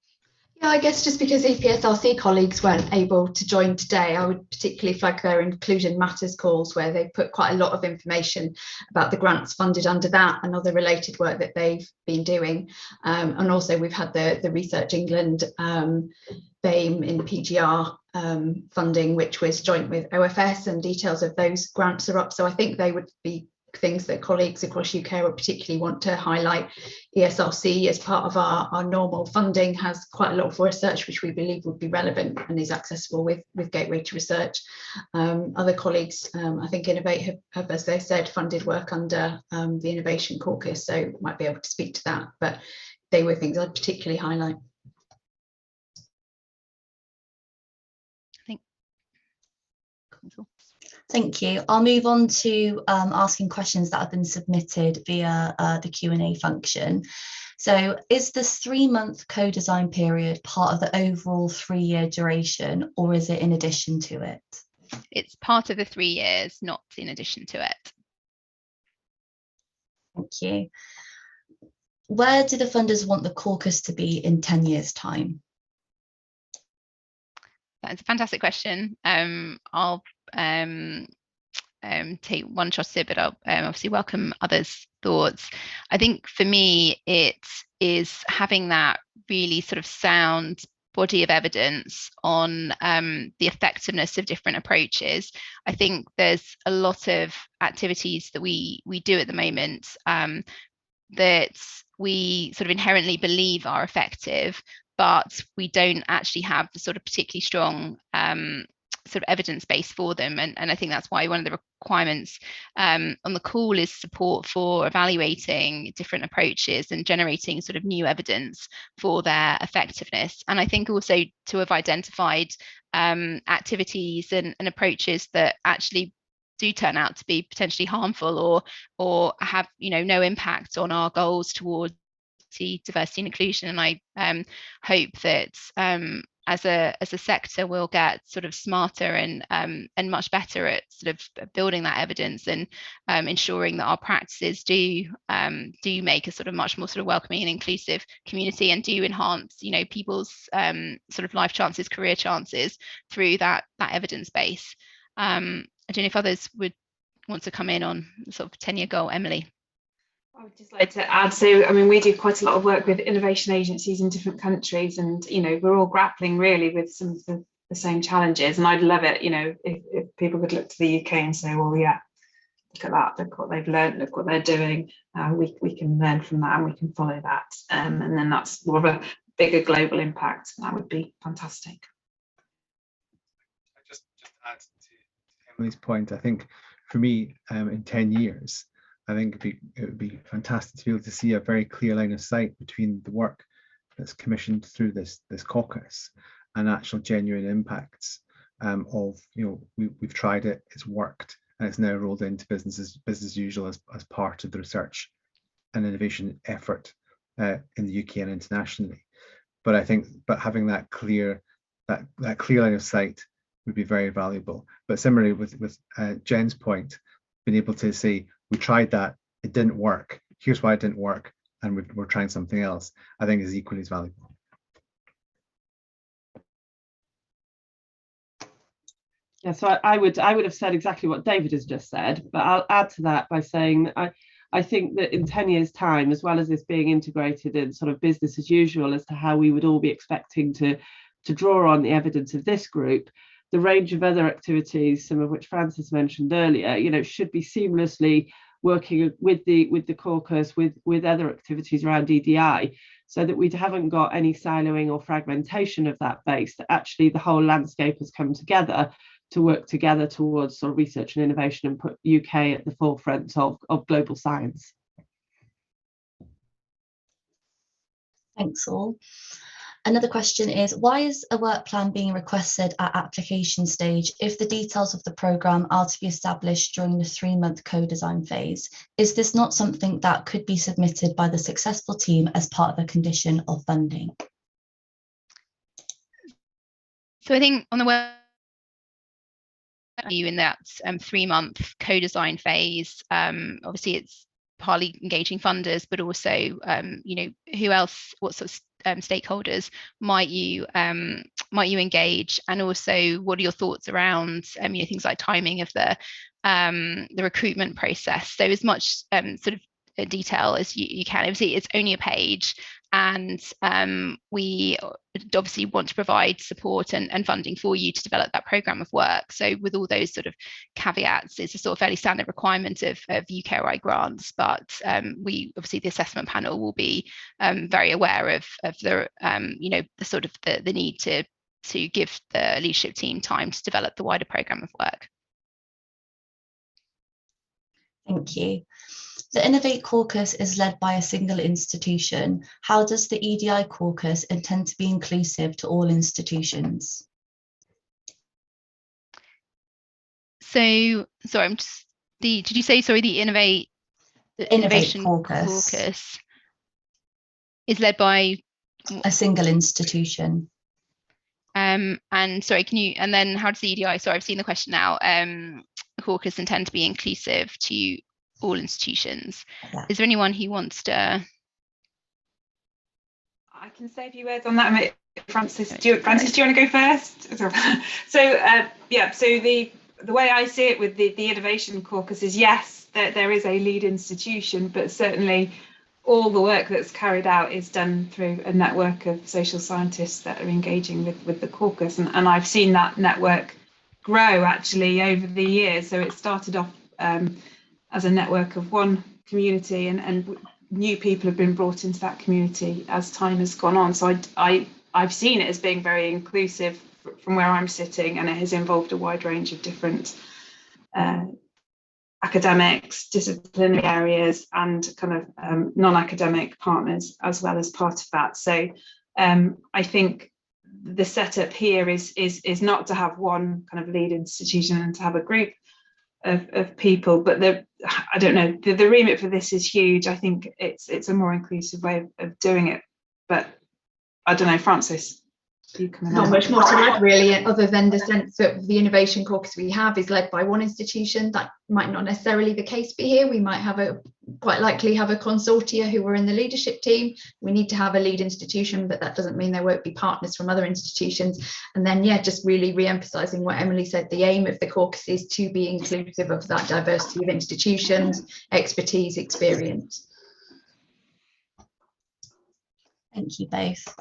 Yeah, I guess just because EPSRC colleagues weren't able to join today, I would particularly flag their Inclusion Matters calls, where they put quite a lot of information about the grants funded under that and other related work that they've been doing. And also we've had the Research England BAME in PGR funding, which was joint with OFS, and details of those grants are up. So I think they would be things that colleagues across UK would particularly want to highlight. ESRC, as part of our normal funding, has quite a lot of research which we believe would be relevant and is accessible with Gateway to Research. Other colleagues, I think Innovate have, as they said, funded work under the Innovation Caucus, so might be able to speak to that, but they were things I'd particularly highlight. Thank you. I'll move on to asking questions that have been submitted via the Q&A function. So is this 3-month co-design period part of the overall 3-year duration, or is it in addition to it? It's part of the 3 years, not in addition to it. Thank you. Where do the funders want the caucus to be in 10 years' time? That's a fantastic question. I'll take one shot at it, but I'll obviously welcome others' thoughts. I think for me, it is having that really sort of sound body of evidence on the effectiveness of different approaches. I think there's a lot of activities that we do at the moment that we sort of inherently believe are effective, but we don't actually have the sort of particularly strong sort of evidence base for them, and I think that's why one of the requirements on the call is support for evaluating different approaches and generating sort of new evidence for their effectiveness. And I think also to have identified activities and approaches that actually do turn out to be potentially harmful or have, you know, no impact on our goals towards diversity and inclusion. And I hope that as a sector we'll get sort of smarter and much better at sort of building that evidence and ensuring that our practices do make a sort of much more sort of welcoming and inclusive community, and do enhance, you know, people's sort of life chances, career chances through that evidence base. I don't know if others would want to come in on sort of 10-year goal. Emily? I would just like to add, so I mean, we do quite a lot of work with innovation agencies in different countries, and we're all grappling really with some of the same challenges. And I'd love it, if people could look to the UK and say, well, yeah, look at that, look what they've learned, look what they're doing. We can learn from that and we can follow that, and then that's more of a bigger global impact. That would be fantastic. Just add to Emily's point, I think for me, in 10 years, I think it would be fantastic to be able to see a very clear line of sight between the work that's commissioned through this caucus and actual genuine impacts of, we've tried it, it's worked, and it's now rolled into business as usual as part of the research and innovation effort in the UK and internationally. But I think having that clear line of sight would be very valuable. But similarly with Jen's point, being able to say, we tried that, it didn't work, here's why it didn't work, and we're trying something else, I think is equally as valuable. Yeah, so I would have said exactly what David has just said, but I'll add to that by saying I think that in 10 years' time, as well as this being integrated in sort of business as usual as to how we would all be expecting to draw on the evidence of this group, the range of other activities, some of which Francis mentioned earlier, should be seamlessly working with the caucus, with other activities around EDI, so that we haven't got any siloing or fragmentation of that base, that actually the whole landscape has come together to work together towards sort of research and innovation and put UK at the forefront of global science. Thanks all. Another question is, why is a work plan being requested at application stage if the details of the programme are to be established during the 3-month co-design phase? Is this not something that could be submitted by the successful team as part of a condition of funding? So I think on the web, you in that 3-month co-design phase, obviously it's partly engaging funders, but also who else, what sort of stakeholders might you engage, and also what are your thoughts around things like timing of the recruitment process. So as much sort of detail as you can. Obviously it's only a page, and we obviously want to provide support and funding for you to develop that programme of work. So with all those sort of caveats, it's a sort of fairly standard requirement of UKRI grants, but we obviously, the assessment panel will be very aware of the the sort of the need to give the leadership team time to develop the wider programme of work. Thank you. The Innovate Caucus is led by a single institution. How does the EDI Caucus intend to be inclusive to all institutions? So, sorry, did you say, sorry, the Innovation Caucus is led by a single institution? And sorry, and then how does the EDI, sorry, I've seen the question now, caucus intend to be inclusive to all institutions? Yeah. Is there anyone who wants to? I can say a few words on that. Francis, do you want to go first? So yeah, so the way I see it with the Innovation Caucus is, yes, there is a lead institution, but certainly all the work that's carried out is done through a network of social scientists that are engaging with the caucus, and I've seen that network grow actually over the years. So it started off as a network of one community, and new people have been brought into that community as time has gone on. So I've seen it as being very inclusive from where I'm sitting, and it has involved a wide range of different academics, disciplinary areas, and kind of non-academic partners as well as part of that. So I think the setup here is not to have one kind of lead institution and to have a group of people, but I don't know, the remit for this is huge. I think it's a more inclusive way of doing it, but I don't know, Francis. Not much more to add really, other than the sense that the Innovation Caucus we have is led by one institution. That might not necessarily the case be here. We might have quite likely have a consortia who are in the leadership team. We need to have a lead institution, but that doesn't mean there won't be partners from other institutions. And then, yeah, just really re-emphasising what Emily said, the aim of the caucus is to be inclusive of that diversity of institutions, expertise, experience. Thank you both.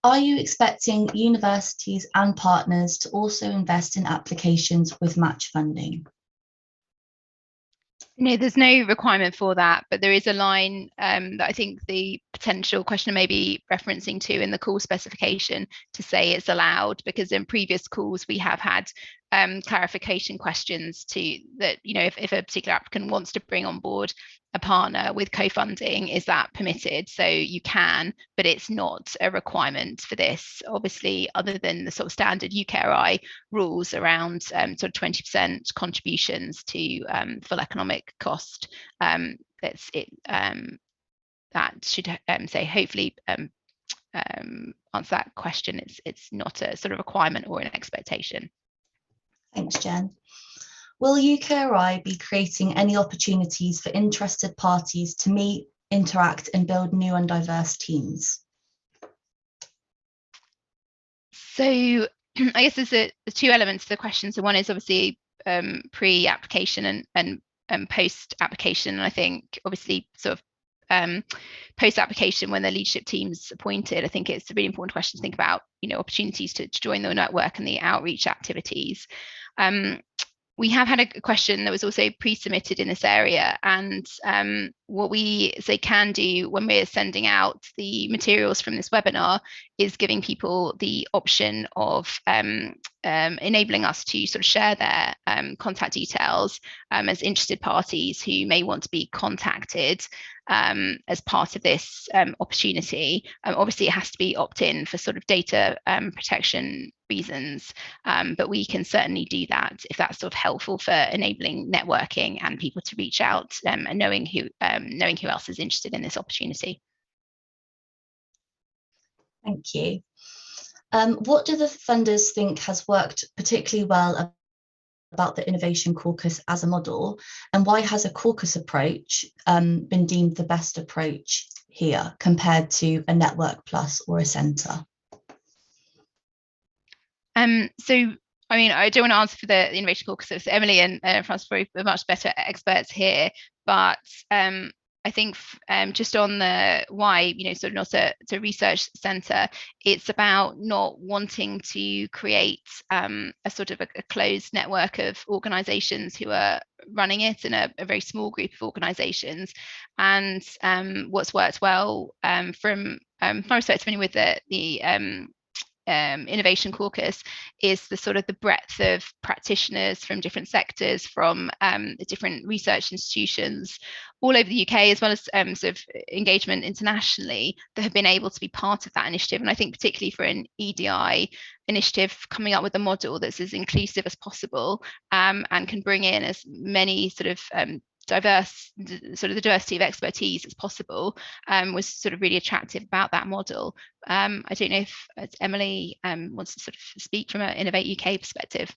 Are you expecting universities and partners to also invest in applications with match funding? No, there's no requirement for that, but there is a line that I think the potential questioner may be referencing to in the call specification to say it's allowed, because in previous calls we have had clarification questions to that, you know, if a particular applicant wants to bring on board a partner with co-funding, is that permitted? So you can, but it's not a requirement for this, obviously, other than the sort of standard UKRI rules around sort of 20% contributions to full economic cost. That's it. That should say hopefully answer that question. It's not a sort of requirement or an expectation. Thanks, Jen. Will UKRI be creating any opportunities for interested parties to meet, interact, and build new and diverse teams? So I guess there's two elements to the question. So one is obviously pre-application and post-application. And I think obviously sort of post-application, when the leadership team's appointed, I think it's a really important question to think about, you know, opportunities to join the network and the outreach activities. We have had a question that was also pre-submitted in this area, and what we can do when we're sending out the materials from this webinar is giving people the option of enabling us to sort of share their contact details as interested parties who may want to be contacted as part of this opportunity. Obviously, it has to be opt-in for sort of data protection reasons, but we can certainly do that if that's sort of helpful for enabling networking and people to reach out and knowing who else is interested in this opportunity. Thank you. What do the funders think has worked particularly well about the Innovation Caucus as a model, and why has a caucus approach been deemed the best approach here compared to a Network Plus or a centre? So, I mean, I don't want to answer for the Innovation Caucus. So Emily and Francis are much better experts here, but I think just on the why, you know, sort of not a research centre, it's about not wanting to create a sort of a closed network of organisations who are running it in a very small group of organisations. And what's worked well from my perspective with the Innovation Caucus is the sort of the breadth of practitioners from different sectors, from the different research institutions all over the UK, as well as sort of engagement internationally, that have been able to be part of that initiative. And I think particularly for an EDI initiative, coming up with a model that's as inclusive as possible and can bring in as many sort of diverse, sort of the diversity of expertise as possible, was sort of really attractive about that model. I don't know if Emily wants to sort of speak from an Innovate UK perspective.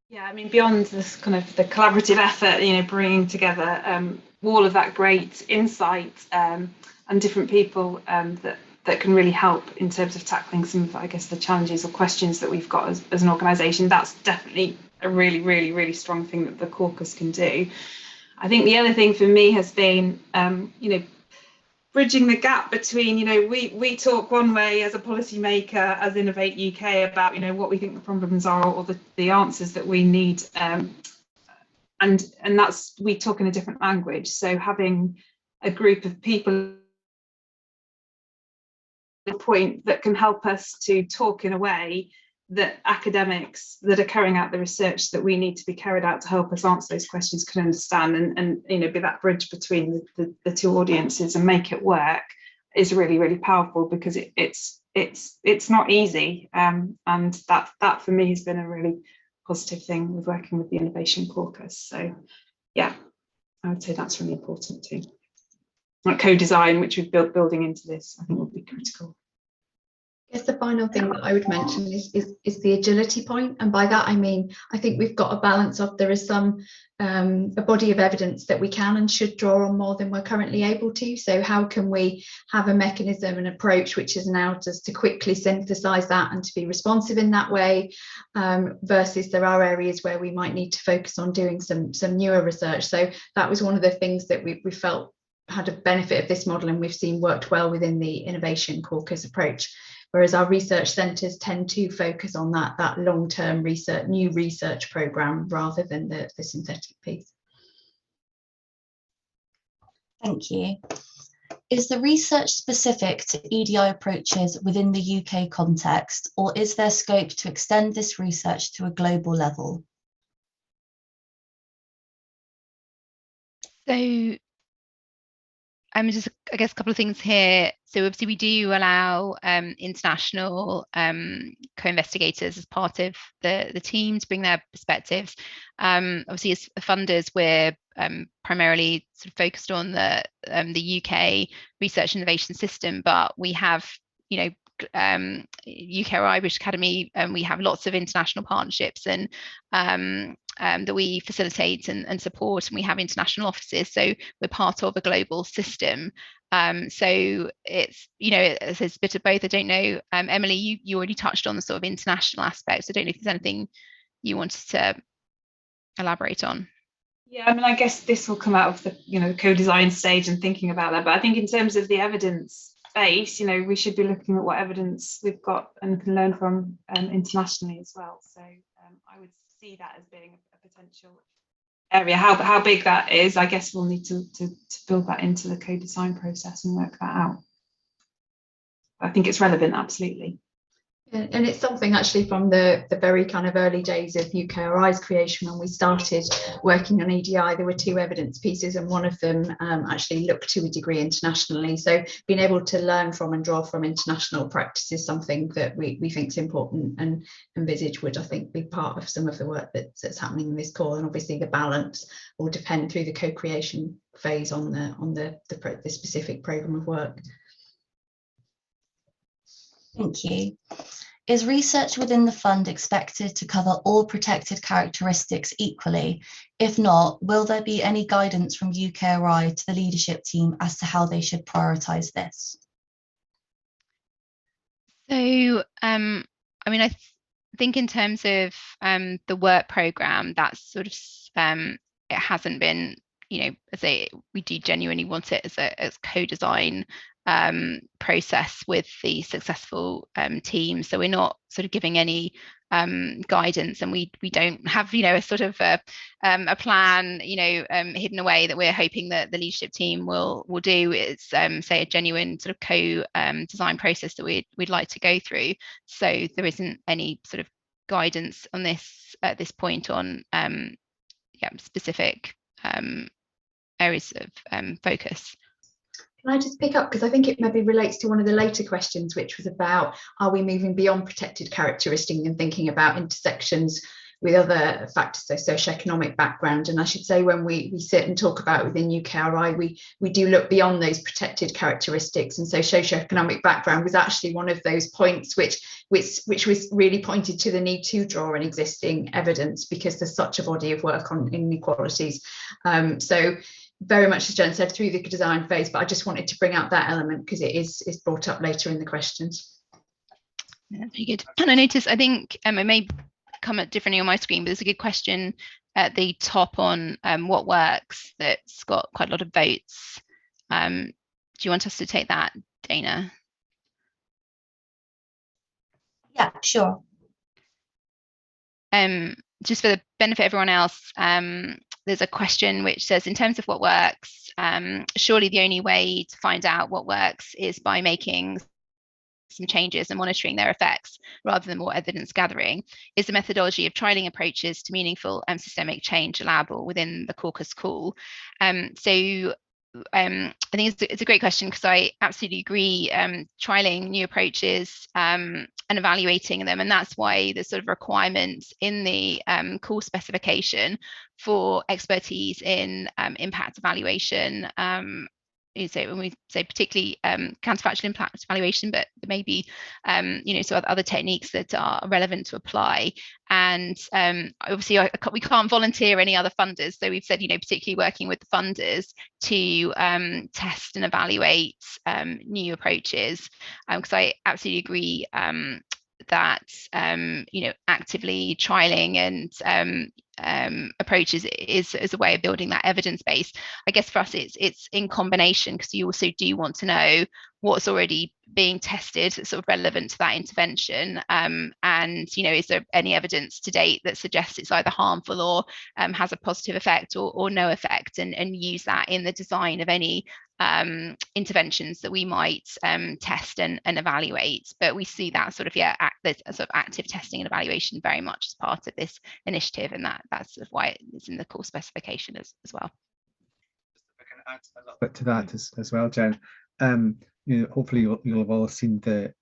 Yeah, I mean, beyond this kind of the collaborative effort, you know, bringing together all of that great insight and different people that can really help in terms of tackling some of, I guess, the challenges or questions that we've got as an organisation, that's definitely a really, really, really strong thing that the caucus can do. I think the other thing for me has been, you know, bridging the gap between, you know, we talk one way as a policymaker, as Innovate UK, about, you know, what we think the problems are or the answers that we need, and that's, we talk in a different language. So having a group of people at a point that can help us to talk in a way that academics that are carrying out the research that we need to be carried out to help us answer those questions can understand, and you know, be that bridge between the two audiences and make it work, is really, really powerful, because it's not easy, and that for me has been a really positive thing with working with the Innovation Caucus. So yeah, I would say that's really important too. Like co-design, which we've building into this, I think will be critical. I guess the final thing that I would mention is the agility point, and by that I mean I think we've got a balance of, there is some a body of evidence that we can and should draw on more than we're currently able to. So how can we have a mechanism and approach which has allowed us to quickly synthesize that and to be responsive in that way, versus there are areas where we might need to focus on doing some newer research. So that was one of the things that we felt had a benefit of this model and we've seen worked well within the innovation caucus approach. Whereas our research centres tend to focus on that long-term research, new research programme rather than the synthetic piece. Thank you. Is the research specific to EDI approaches within the UK context, or is there scope to extend this research to a global level? So just, I guess, a couple of things here. So obviously we do allow international co-investigators as part of the team to bring their perspectives. Obviously, as funders, we're primarily sort of focused on the UK research innovation system, but we have, UK or Irish Academy, and we have lots of international partnerships and that we facilitate and support, and we have international offices, so we're part of a global system. So it's, it's a bit of both. I don't know, Emily, you already touched on the sort of international aspects. I don't know if there's anything you wanted to elaborate on. Yeah, I mean, I guess this will come out of the co-design stage and thinking about that, but I think in terms of the evidence base, we should be looking at what evidence we've got and can learn from internationally as well. So I would see that as being a potential area. How big that is, I guess we'll need to build that into the co-design process and work that out. I think it's relevant, absolutely. And it's something actually from the very kind of early days of UKRI's creation, when we started working on EDI, there were 2 evidence pieces, and one of them actually looked to a degree internationally. So being able to learn from and draw from international practice is something that we think is important, and envisage would, I think, be part of some of the work that's happening in this core. And obviously the balance will depend through the co-creation phase on the specific programme of work. Thank you. Is research within the fund expected to cover all protected characteristics equally? If not, will there be any guidance from UKRI to the leadership team as to how they should prioritise this? So, I think in terms of the work programme, that's sort of, it hasn't been, we do genuinely want it as a co-design process with the successful team. So we're not sort of giving any guidance, and we don't have a sort of a plan hidden away that we're hoping that the leadership team will do. It's say a genuine sort of co-design process that we'd like to go through. So there isn't any sort of guidance on this at this point on specific areas of focus. Can I just pick up, because I think it maybe relates to one of the later questions, which was about, are we moving beyond protected characteristics and thinking about intersections with other factors, so socioeconomic background? And I should say, when we sit and talk about within UKRI, we do look beyond those protected characteristics, and so socioeconomic background was actually one of those points which was really pointed to the need to draw on existing evidence, because there's such a body of work on inequalities. So very much, as Jen said, through the design phase, but I just wanted to bring out that element because it is brought up later in the questions. Yeah, very good. And I noticed, I think it may come up differently on my screen, but there's a good question at the top on what works that's got quite a lot of votes. Do you want us to take that, Dana? Yeah, sure. Just for the benefit of everyone else, there's a question which says, in terms of what works, surely the only way to find out what works is by making some changes and monitoring their effects rather than more evidence gathering. Is the methodology of trialling approaches to meaningful and systemic change allowable within the caucus call? I think it's a great question, because I absolutely agree. Trialling new approaches and evaluating them, and that's why there's sort of requirements in the call specification for expertise in impact evaluation. So when we say particularly counterfactual impact evaluation, but there may be so other techniques that are relevant to apply. And obviously we can't volunteer any other funders, so we've said particularly working with the funders to test and evaluate new approaches, because I absolutely agree that actively trialing and approach is a way of building that evidence base. I guess for us it's in combination, because you also do want to know what's already being tested that's sort of relevant to that intervention, and is there any evidence to date that suggests it's either harmful or has a positive effect or no effect, and use that in the design of any interventions that we might test and evaluate. But we see that sort of there's a sort of active testing and evaluation very much as part of this initiative, and that's sort of why it's in the course specification as well. If I can add a little bit to that as well, Jen. Hopefully you'll have all seen the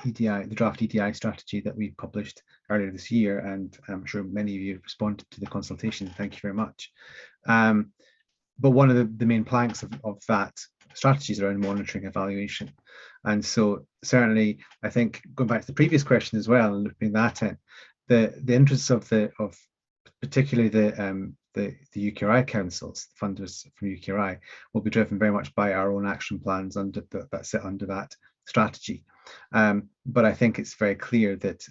EDI, the draft EDI strategy that we published earlier this year, and I'm sure many of you have responded to the consultation. Thank you very much. But one of the main planks of that strategy is around monitoring evaluation. And so certainly, I think going back to the previous question as well, and looping that in, the interests of particularly the UKRI councils, the funders from UKRI, will be driven very much by our own action plans that sit under that strategy. But I think it's very clear that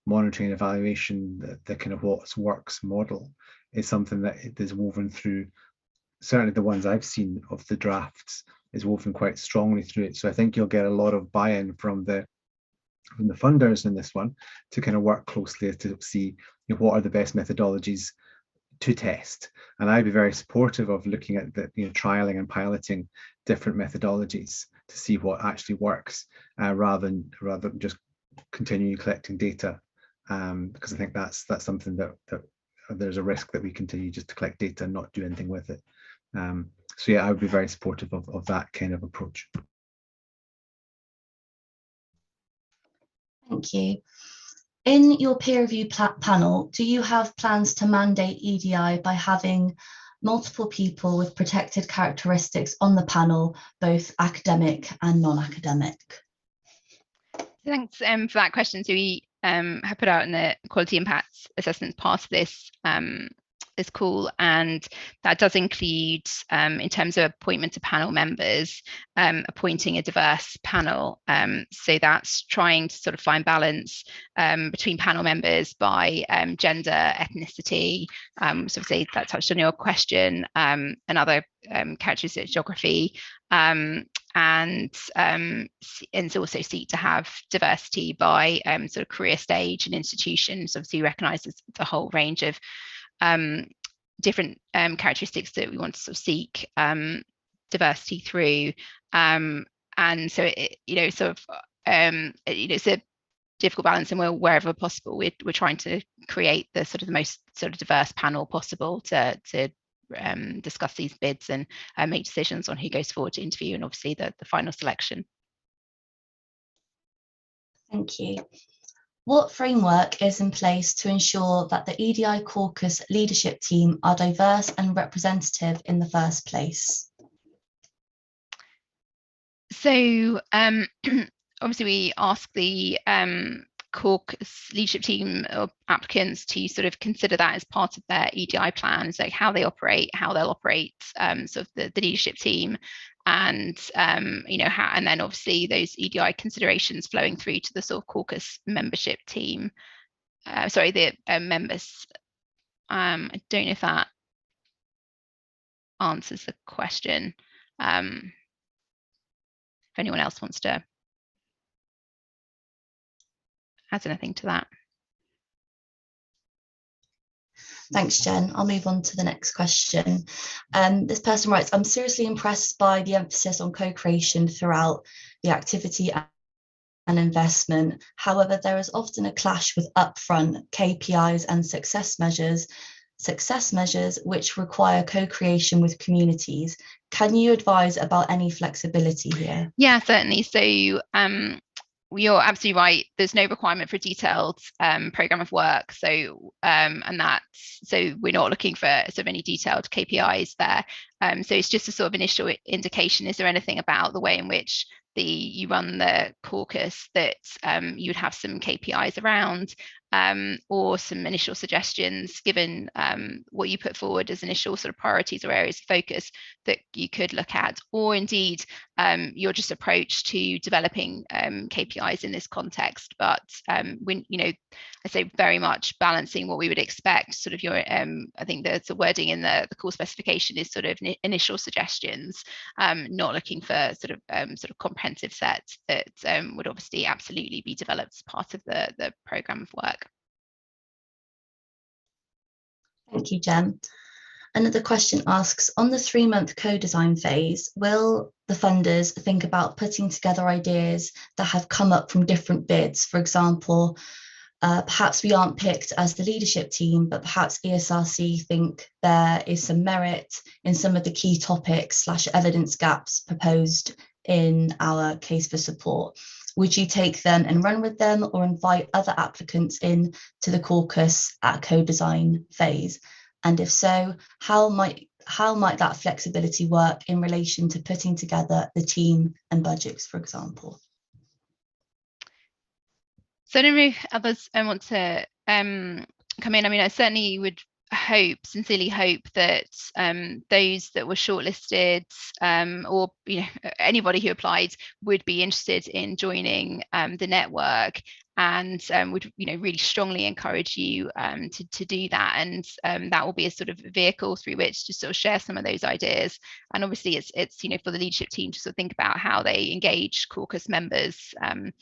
monitoring and evaluation, the kind of what works model, is something that is woven through. Certainly the ones I've seen of the drafts is woven quite strongly through it. So I think you'll get a lot of buy-in from the funders in this one to kind of work closely to see what are the best methodologies to test. And I'd be very supportive of looking at the trialing and piloting different methodologies to see what actually works, rather than just continuing collecting data, because I think that's something that there's a risk that we continue just to collect data and not do anything with it. So yeah, I would be very supportive of that kind of approach. Thank you. In your peer review panel, do you have plans to mandate EDI by having multiple people with protected characteristics on the panel, both academic and non-academic? Thanks for that question. So we have put out in the quality impacts assessment part of this call, and that does include, in terms of appointment to panel members, appointing a diverse panel. So that's trying to sort of find balance between panel members by gender, ethnicity, so say that touched on your question, and other characteristics, geography, and also seek to have diversity by sort of career stage and institutions. Obviously recognises the whole range of different characteristics that we want to sort of seek diversity through, and so it's a difficult balance, and wherever possible we're trying to create the sort of the most sort of diverse panel possible to discuss these bids and make decisions on who goes forward to interview, and obviously the final selection. Thank you. What framework is in place to ensure that the EDI Caucus leadership team are diverse and representative in the first place? So obviously we ask the Caucus leadership team of applicants to sort of consider that as part of their EDI plan, so how they operate, how they'll operate sort of the leadership team, and how, and then obviously those EDI considerations flowing through to the sort of Caucus membership team, the members. I don't know if that answers the question. If anyone else wants to add anything to that. Thanks, Jen. I'll move on to the next question. This person writes, I'm seriously impressed by the emphasis on co-creation throughout the activity and investment. However, there is often a clash with upfront KPIs and success measures which require co-creation with communities. Can you advise about any flexibility here? Yeah, certainly. So you're absolutely right. There's no requirement for a detailed program of work. So so we're not looking for sort of any detailed KPIs there. So it's just a sort of initial indication. Is there anything about the way in which you run the caucus that you would have some KPIs around, or some initial suggestions given what you put forward as initial sort of priorities or areas of focus that you could look at, or indeed your just approach to developing KPIs in this context. But when I say very much balancing what we would expect. Sort of your, I think the wording in the course specification is sort of initial suggestions, not looking for sort of comprehensive sets that would obviously absolutely be developed as part of the programme of work. Thank you, Jen. Another question asks, on the 3-month co-design phase, will the funders think about putting together ideas that have come up from different bids? For example, perhaps we aren't picked as the leadership team, but perhaps ESRC think there is some merit in some of the key topics / evidence gaps proposed in our case for support. Would you take them and run with them, or invite other applicants in to the caucus at co-design phase? And if so, how might that flexibility work in relation to putting together the team and budgets, for example? So I don't know if others want to come in. I mean, I certainly would sincerely hope that those that were shortlisted, or anybody who applied, would be interested in joining the network, and would really strongly encourage you to do that, and that will be a sort of vehicle through which to sort of share some of those ideas. And obviously it's for the leadership team to sort of think about how they engage caucus members and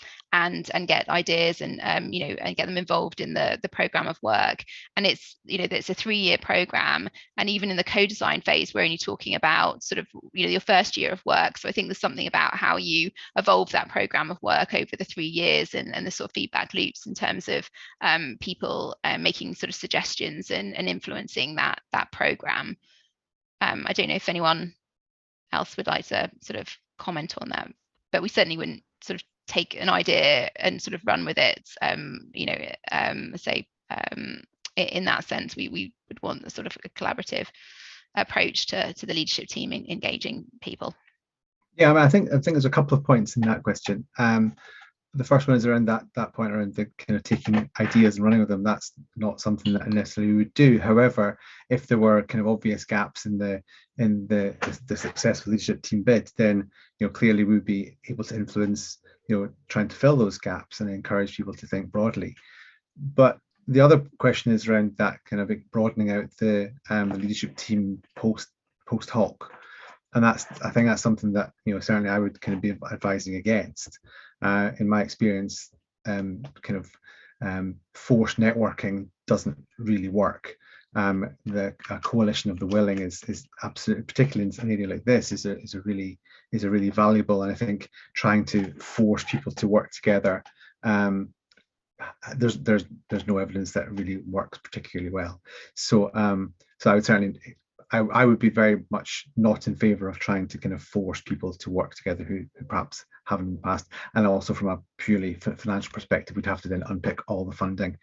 get ideas and and get them involved in the programme of work. And it's it's a 3-year programme, and even in the co-design phase we're only talking about sort of your first year of work. So I think there's something about how you evolve that programme of work over the 3 years, and the sort of feedback loops in terms of people making sort of suggestions and influencing that programme. I don't know if anyone else would like to sort of comment on that, but we certainly wouldn't sort of take an idea and sort of run with it. In that sense, we would want a sort of a collaborative approach to the leadership team in engaging people. Yeah, I mean, I think there's a couple of points in that question. The first one is around that point around the kind of taking ideas and running with them. That's not something that I necessarily would do. However, if there were kind of obvious gaps in the successful leadership team bid, then clearly we would be able to influence trying to fill those gaps and encourage people to think broadly. But the other question is around that kind of broadening out the leadership team post hoc. And I think that's something that certainly I would kind of be advising against. In my experience, forced networking doesn't really work. The coalition of the willing is absolutely, particularly in an area like this, is a really valuable. And I think trying to force people to work together, there's no evidence that it really works particularly well. So I would certainly. I would be very much not in favour of trying to kind of force people to work together who perhaps haven't in the past. And also from a purely financial perspective, we'd have to then unpick all the funding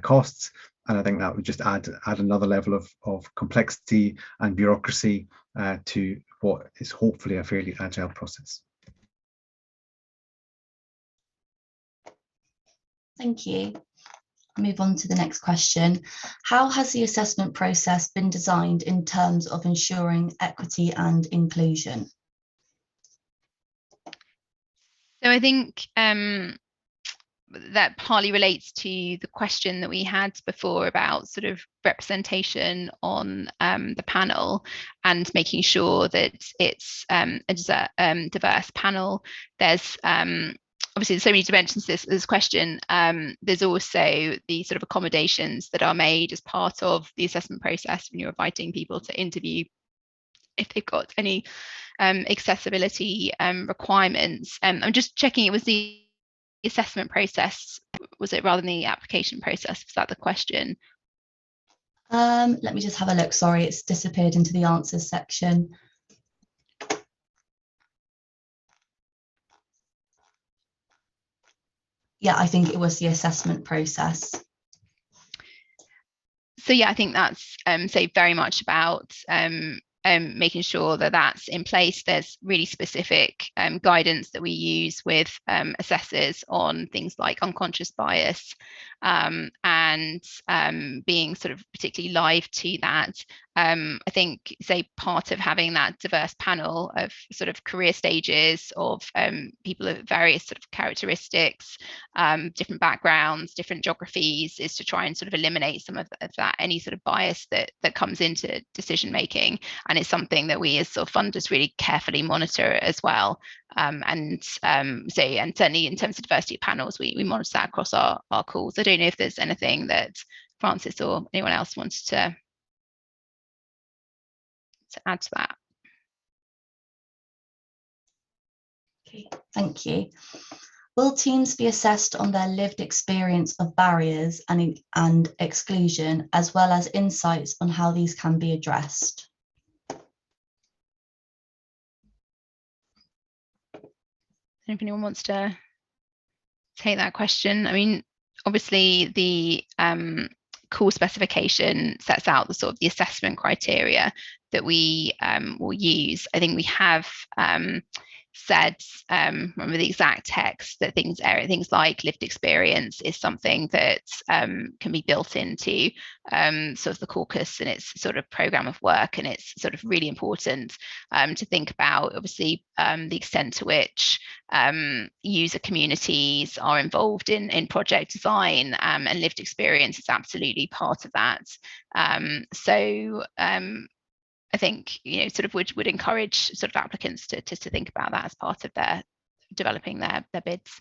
costs. And I think that would just add another level of complexity and bureaucracy to what is hopefully a fairly agile process. Thank you. Move on to the next question. How has the assessment process been designed in terms of ensuring equity and inclusion? So I think that partly relates to the question that we had before about sort of representation on the panel, and making sure that it's a diverse panel. There's obviously there's so many dimensions to this question. There's also the sort of accommodations that are made as part of the assessment process when you're inviting people to interview, if they've got any accessibility requirements. I'm just checking, it was the assessment process, was it, rather than the application process? Was that the question? Let me just have a look. Sorry, it's disappeared into the answers section. Yeah, I think it was the assessment process. So yeah, I think that's very much about making sure that that's in place. There's really specific guidance that we use with assessors on things like unconscious bias, and being sort of particularly live to that. I think, say, part of having that diverse panel of sort of career stages of people of various sort of characteristics, different backgrounds, different geographies, is to try and sort of eliminate some of that, any sort of bias that comes into decision making. And it's something that we as sort of funders really carefully monitor as well. And certainly in terms of diversity of panels, we monitor that across our calls. I don't know if there's anything that Francis or anyone else wants to add to that. Okay, thank you. Will teams be assessed on their lived experience of barriers and exclusion, as well as insights on how these can be addressed? If anyone wants to take that question. I mean, obviously the core specification sets out the sort of the assessment criteria that we will use. I think we have said, remember the exact text, that things like lived experience is something that can be built into sort of the caucus and its sort of program of work, and it's sort of really important to think about, obviously, the extent to which user communities are involved in project design, and lived experience is absolutely part of that. I think, you know, sort of would encourage sort of applicants to think about that as part of their developing their bids.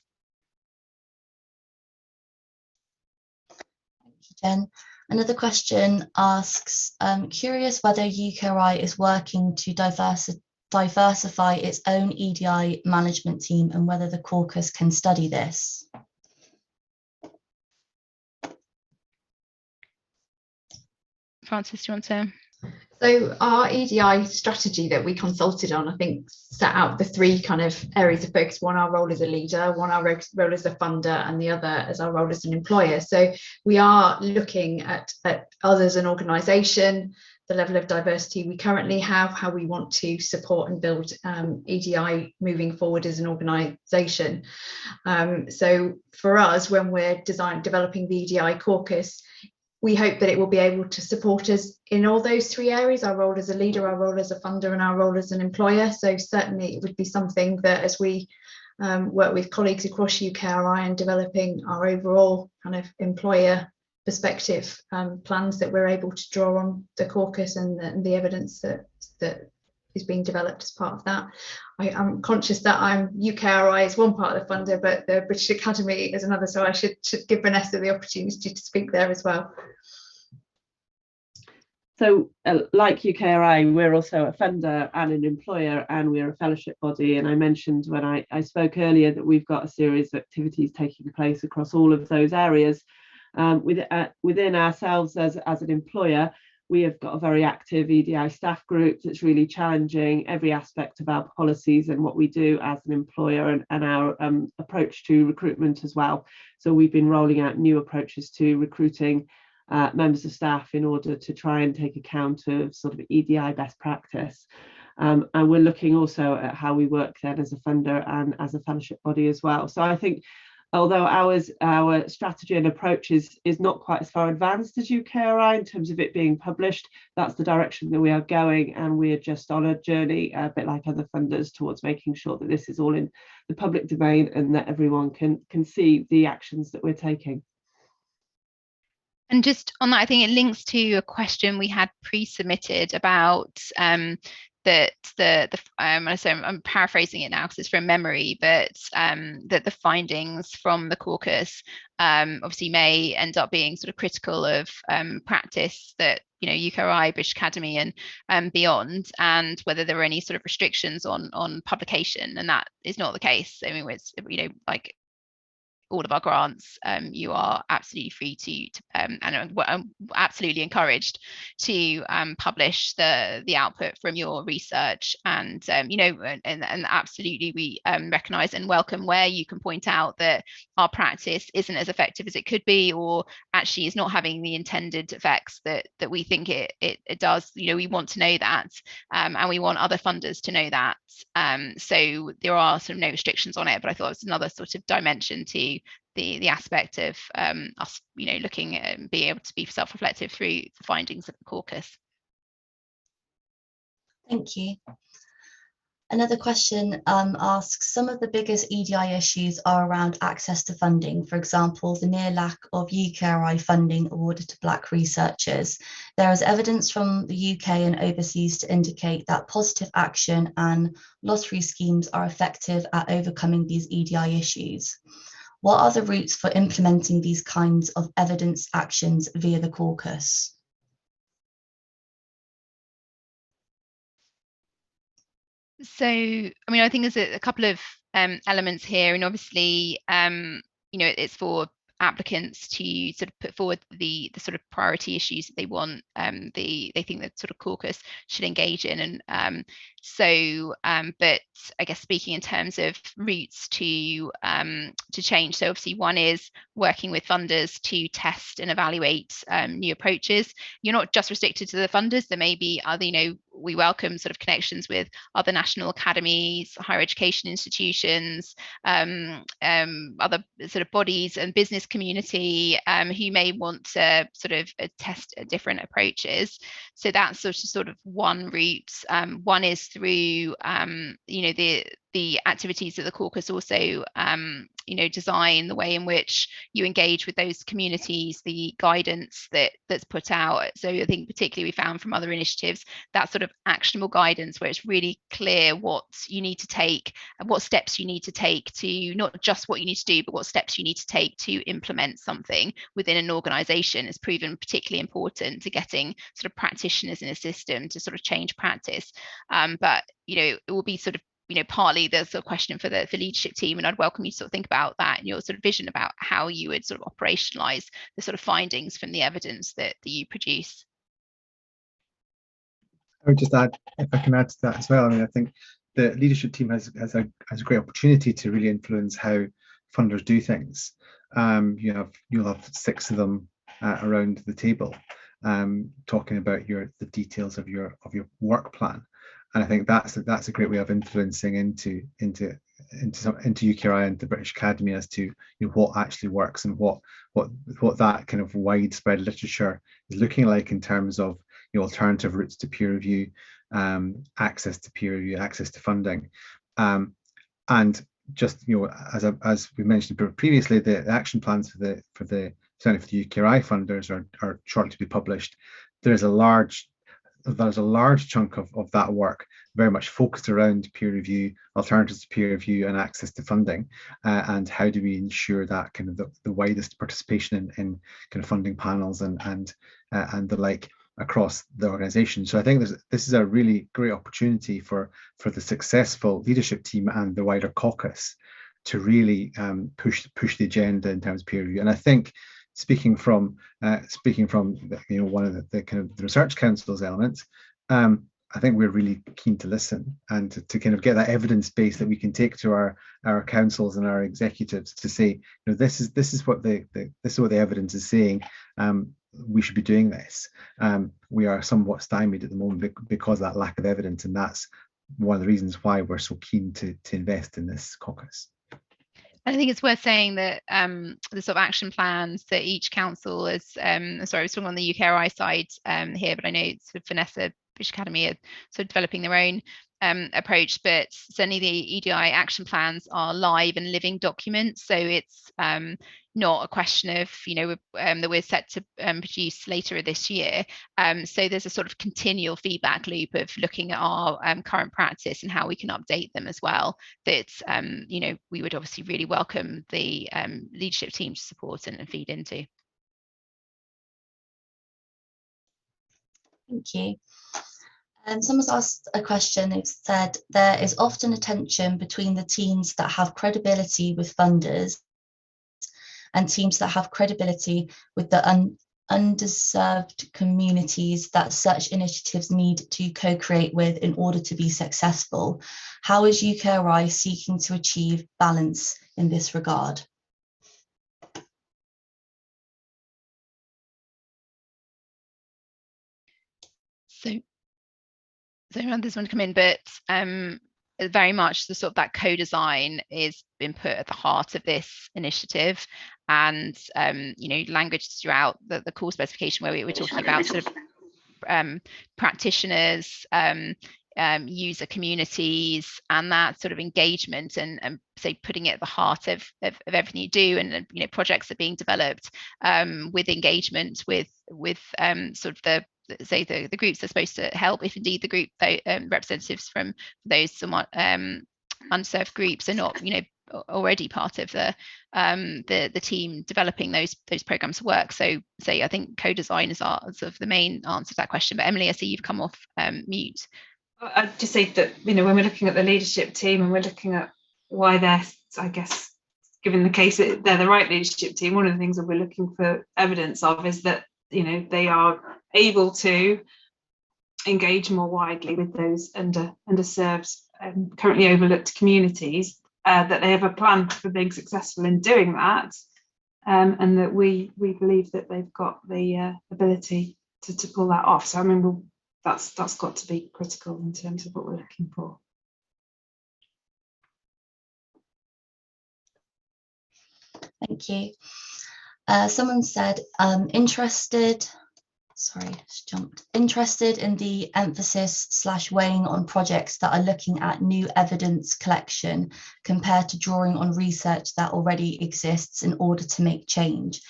Thank you, Jen. Another question asks, curious whether UKRI is working to diversify its own EDI management team and whether the caucus can study this. Francis, do you want to? So our EDI strategy that we consulted on, I think, set out the three kind of areas of focus. One, our role as a leader, one, our role as a funder, and the other as our role as an employer. So we are looking at us as an organisation, the level of diversity we currently have, how we want to support and build EDI moving forward as an organisation. So for us, when we're developing the EDI caucus, we hope that it will be able to support us in all those three areas: our role as a leader, our role as a funder, and our role as an employer. So certainly it would be something that, as we work with colleagues across UKRI and developing our overall kind of employer perspective plans, that we're able to draw on the caucus and the evidence that is being developed as part of that. I'm conscious that UKRI is one part of the funder, but the British Academy is another, so I should give Vanessa the opportunity to speak there as well. So like UKRI, we're also a funder and an employer, and we're a fellowship body. And I mentioned when I spoke earlier that we've got a series of activities taking place across all of those areas. Within ourselves as an employer, we have got a very active EDI staff group that's really challenging every aspect of our policies and what we do as an employer, and our approach to recruitment as well. So we've been rolling out new approaches to recruiting members of staff in order to try and take account of sort of EDI best practice. And we're looking also at how we work then as a funder and as a fellowship body as well. So I think, although our strategy and approach is not quite as far advanced as UKRI in terms of it being published, that's the direction that we are going, and we're just on a journey, a bit like other funders, towards making sure that this is all in the public domain and that everyone can see the actions that we're taking. And just on that, I think it links to a question we had pre-submitted about I'm paraphrasing it now because it's from memory, but that the findings from the caucus obviously may end up being sort of critical of practice that, you know, UKRI, British Academy and beyond, and whether there are any sort of restrictions on publication, and that is not the case. I mean, it's, you know, like all of our grants, you are absolutely free to and absolutely encouraged to publish the output from your research, and you know, and absolutely we recognise and welcome where you can point out that our practice isn't as effective as it could be, or actually is not having the intended effects that we think it does. You know, we want to know that, and we want other funders to know that. So there are sort of no restrictions on it, but I thought it was another sort of dimension to the aspect of us, looking at being able to be self-reflective through the findings of the caucus. Thank you. Another question asks, some of the biggest EDI issues are around access to funding. For example, the near lack of UKRI funding awarded to Black researchers. There is evidence from the UK and overseas to indicate that positive action and loss-free schemes are effective at overcoming these EDI issues. What are the routes for implementing these kinds of evidence actions via the caucus? So, I think there's a couple of elements here, and obviously, it's for applicants to sort of put forward the sort of priority issues that they want, they think that sort of caucus should engage in, and but I guess speaking in terms of routes to change, so obviously one is working with funders to test and evaluate new approaches. You're not just restricted to the funders. There may be other, we welcome sort of connections with other national academies, higher education institutions, other sort of bodies and business community who may want to sort of test different approaches. So that's sort of one route. One is through the activities that the caucus also design, the way in which you engage with those communities, the guidance that's put out. So I think particularly we found from other initiatives that sort of actionable guidance where it's really clear what you need to take and what steps you need to take to, not just what you need to do, but what steps you need to take to implement something within an organization has proven particularly important to getting sort of practitioners in a system to sort of change practice. But it will be sort of partly the sort of question for the leadership team, and I'd welcome you to sort of think about that and your sort of vision about how you would sort of operationalize the sort of findings from the evidence that you produce. I would just add, if I can add to that as well, I think the leadership team has a great opportunity to really influence how funders do things. You'll have 6 of them around the table talking about the details of your work plan. And I think that's a great way of influencing into UKRI and the British Academy as to what actually works and what that kind of widespread literature is looking like in terms of alternative routes to peer review, access to peer review, access to funding, and just as we mentioned previously, the action plans for the UKRI funders are shortly to be published. There's a large chunk of that work very much focused around peer review, alternatives to peer review, and access to funding, and how do we ensure that kind of the widest participation in kind of funding panels and the like across the organisation. So I think this is a really great opportunity for the successful leadership team and the wider caucus to really push the agenda in terms of peer review. And I think speaking from one of the kind of the research council's elements, I think we're really keen to listen and to kind of get that evidence base that we can take to our councils and our executives to say, this is what the evidence is saying. We should be doing this. We are somewhat stymied at the moment because of that lack of evidence, and that's one of the reasons why we're so keen to invest in this caucus. I think it's worth saying that the sort of action plans that each council is, sorry, I was talking on the UKRI side here, but I know sort of Vanessa, British Academy are sort of developing their own approach, but certainly the EDI action plans are live and living documents. So it's not a question of, that we're set to produce later this year. So there's a sort of continual feedback loop of looking at our current practice and how we can update them as well. That, we would obviously really welcome the leadership team to support and feed into. Thank you. Someone's asked a question. They've said there is often a tension between the teams that have credibility with funders and teams that have credibility with the underserved communities that such initiatives need to co-create with in order to be successful. How is UKRI seeking to achieve balance in this regard? So around this one to come in, but very much the sort of that co-design is been put at the heart of this initiative, and language throughout the core specification where we're talking about sort of practitioners, user communities, and that sort of engagement, and say putting it at the heart of everything you do, and projects are being developed with engagement with sort of the groups that are supposed to help, if indeed the group representatives from those somewhat unserved groups are not already part of the team developing those programs of work. So I think co-design is sort of the main answer to that question. But Emily, I see you've come off mute. I'd just say that when we're looking at the leadership team and we're looking at why they're, I guess, given the case that they're the right leadership team, one of the things that we're looking for evidence of is that they are able to engage more widely with those underserved, currently overlooked communities, that they have a plan for being successful in doing that, and that we believe that they've got the ability to pull that off. So I mean, that's got to be critical in terms of what we're looking for. Thank you. Someone said, interested in the emphasis / weighing on projects that are looking at new evidence collection compared to drawing on research that already exists in order to make change.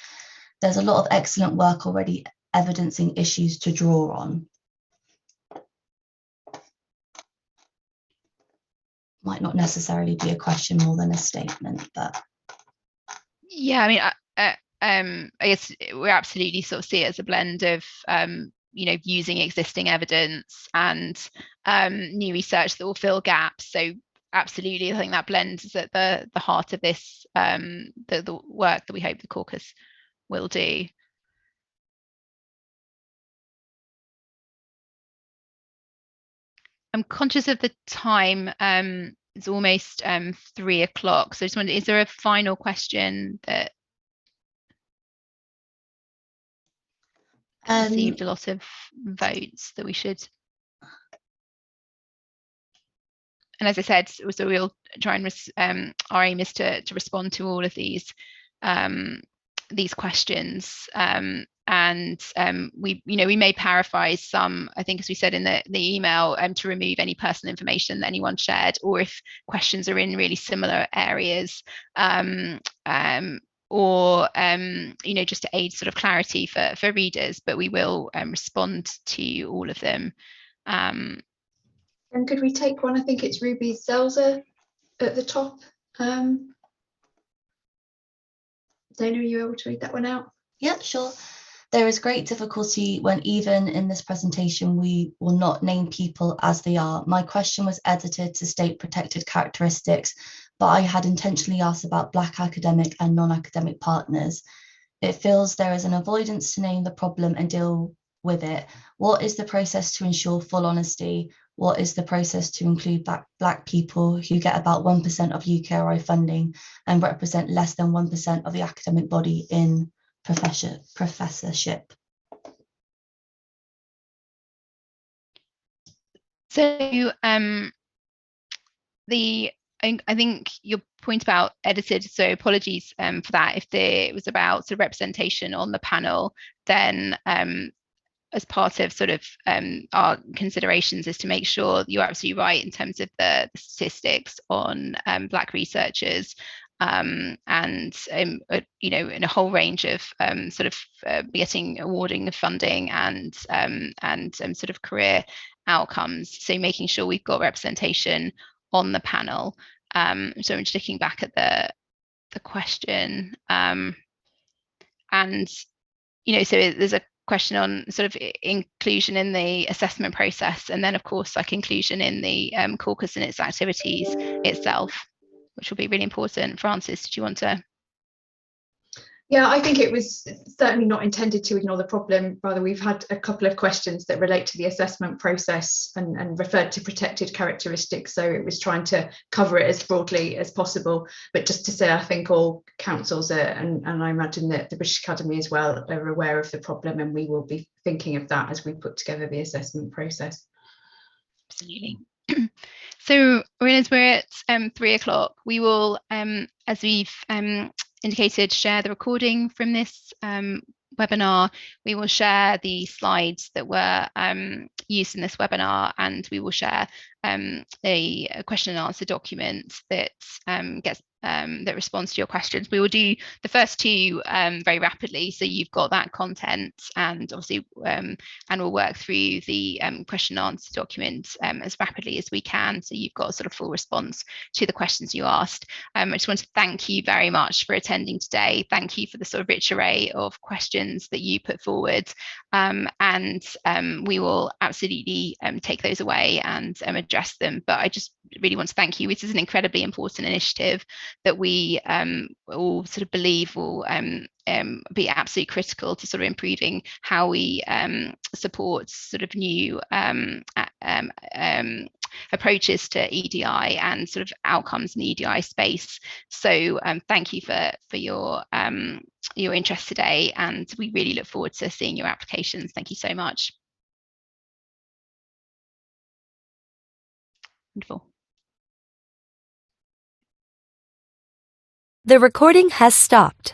There's a lot of excellent work already evidencing issues to draw on. Might not necessarily be a question more than a statement, but yeah, I mean, I guess we absolutely sort of see it as a blend of using existing evidence and new research that will fill gaps. So absolutely, I think that blend is at the heart of this, the work that we hope the caucus will do. I'm conscious of the time. It's almost 3 o'clock. So I just wondered, is there a final question that received a lot of votes that we should? And as I said, so we'll try and our aim is to respond to all of these questions. And we may paraphrase some, I think, as we said in the email, to remove any personal information that anyone shared, or if questions are in really similar areas, or just to aid sort of clarity for readers. But we will respond to all of them. And could we take one? I think it's Ruby Zelza at the top. Dana, are you able to read that one out? Yeah, sure. There is great difficulty when even in this presentation we will not name people as they are. My question was edited to state protected characteristics, but I had intentionally asked about Black academic and non-academic partners. It feels there is an avoidance to name the problem and deal with it. What is the process to ensure full honesty? What is the process to include Black people who get about 1% of UKRI funding and represent less than 1% of the academic body in professorship? So I think your point about edited, so apologies for that. If it was about sort of representation on the panel, then as part of sort of our considerations is to make sure you're absolutely right in terms of the statistics on Black researchers, and in a whole range of sort of awarding of funding and sort of career outcomes. So making sure we've got representation on the panel. So I'm just looking back at the question, and so there's a question on sort of inclusion in the assessment process, and then of course like inclusion in the caucus and its activities itself, which will be really important. Frances, did you want to? Yeah, I think it was certainly not intended to ignore the problem. Rather, we've had a couple of questions that relate to the assessment process and referred to protected characteristics. So it was trying to cover it as broadly as possible. But just to say, I think all councils and I imagine that the British Academy as well are aware of the problem, and we will be thinking of that as we put together the assessment process. Absolutely. So we're Marinas, we're at 3 o'clock. We will, as we've indicated, share the recording from this webinar. We will share the slides that were used in this webinar, and we will share a question and answer document that that responds to your questions. We will do the first two very rapidly, so you've got that content, and obviously and we'll work through the question and answer document as rapidly as we can, so you've got a sort of full response to the questions you asked. I just want to thank you very much for attending today. Thank you for the sort of rich array of questions that you put forward, and we will absolutely take those away and address them. But I just really want to thank you. This is an incredibly important initiative that we all sort of believe will be absolutely critical to sort of improving how we support sort of new approaches to EDI and sort of outcomes in the EDI space. So thank you for your interest today, and we really look forward to seeing your applications. Thank you so much. Wonderful. The recording has stopped.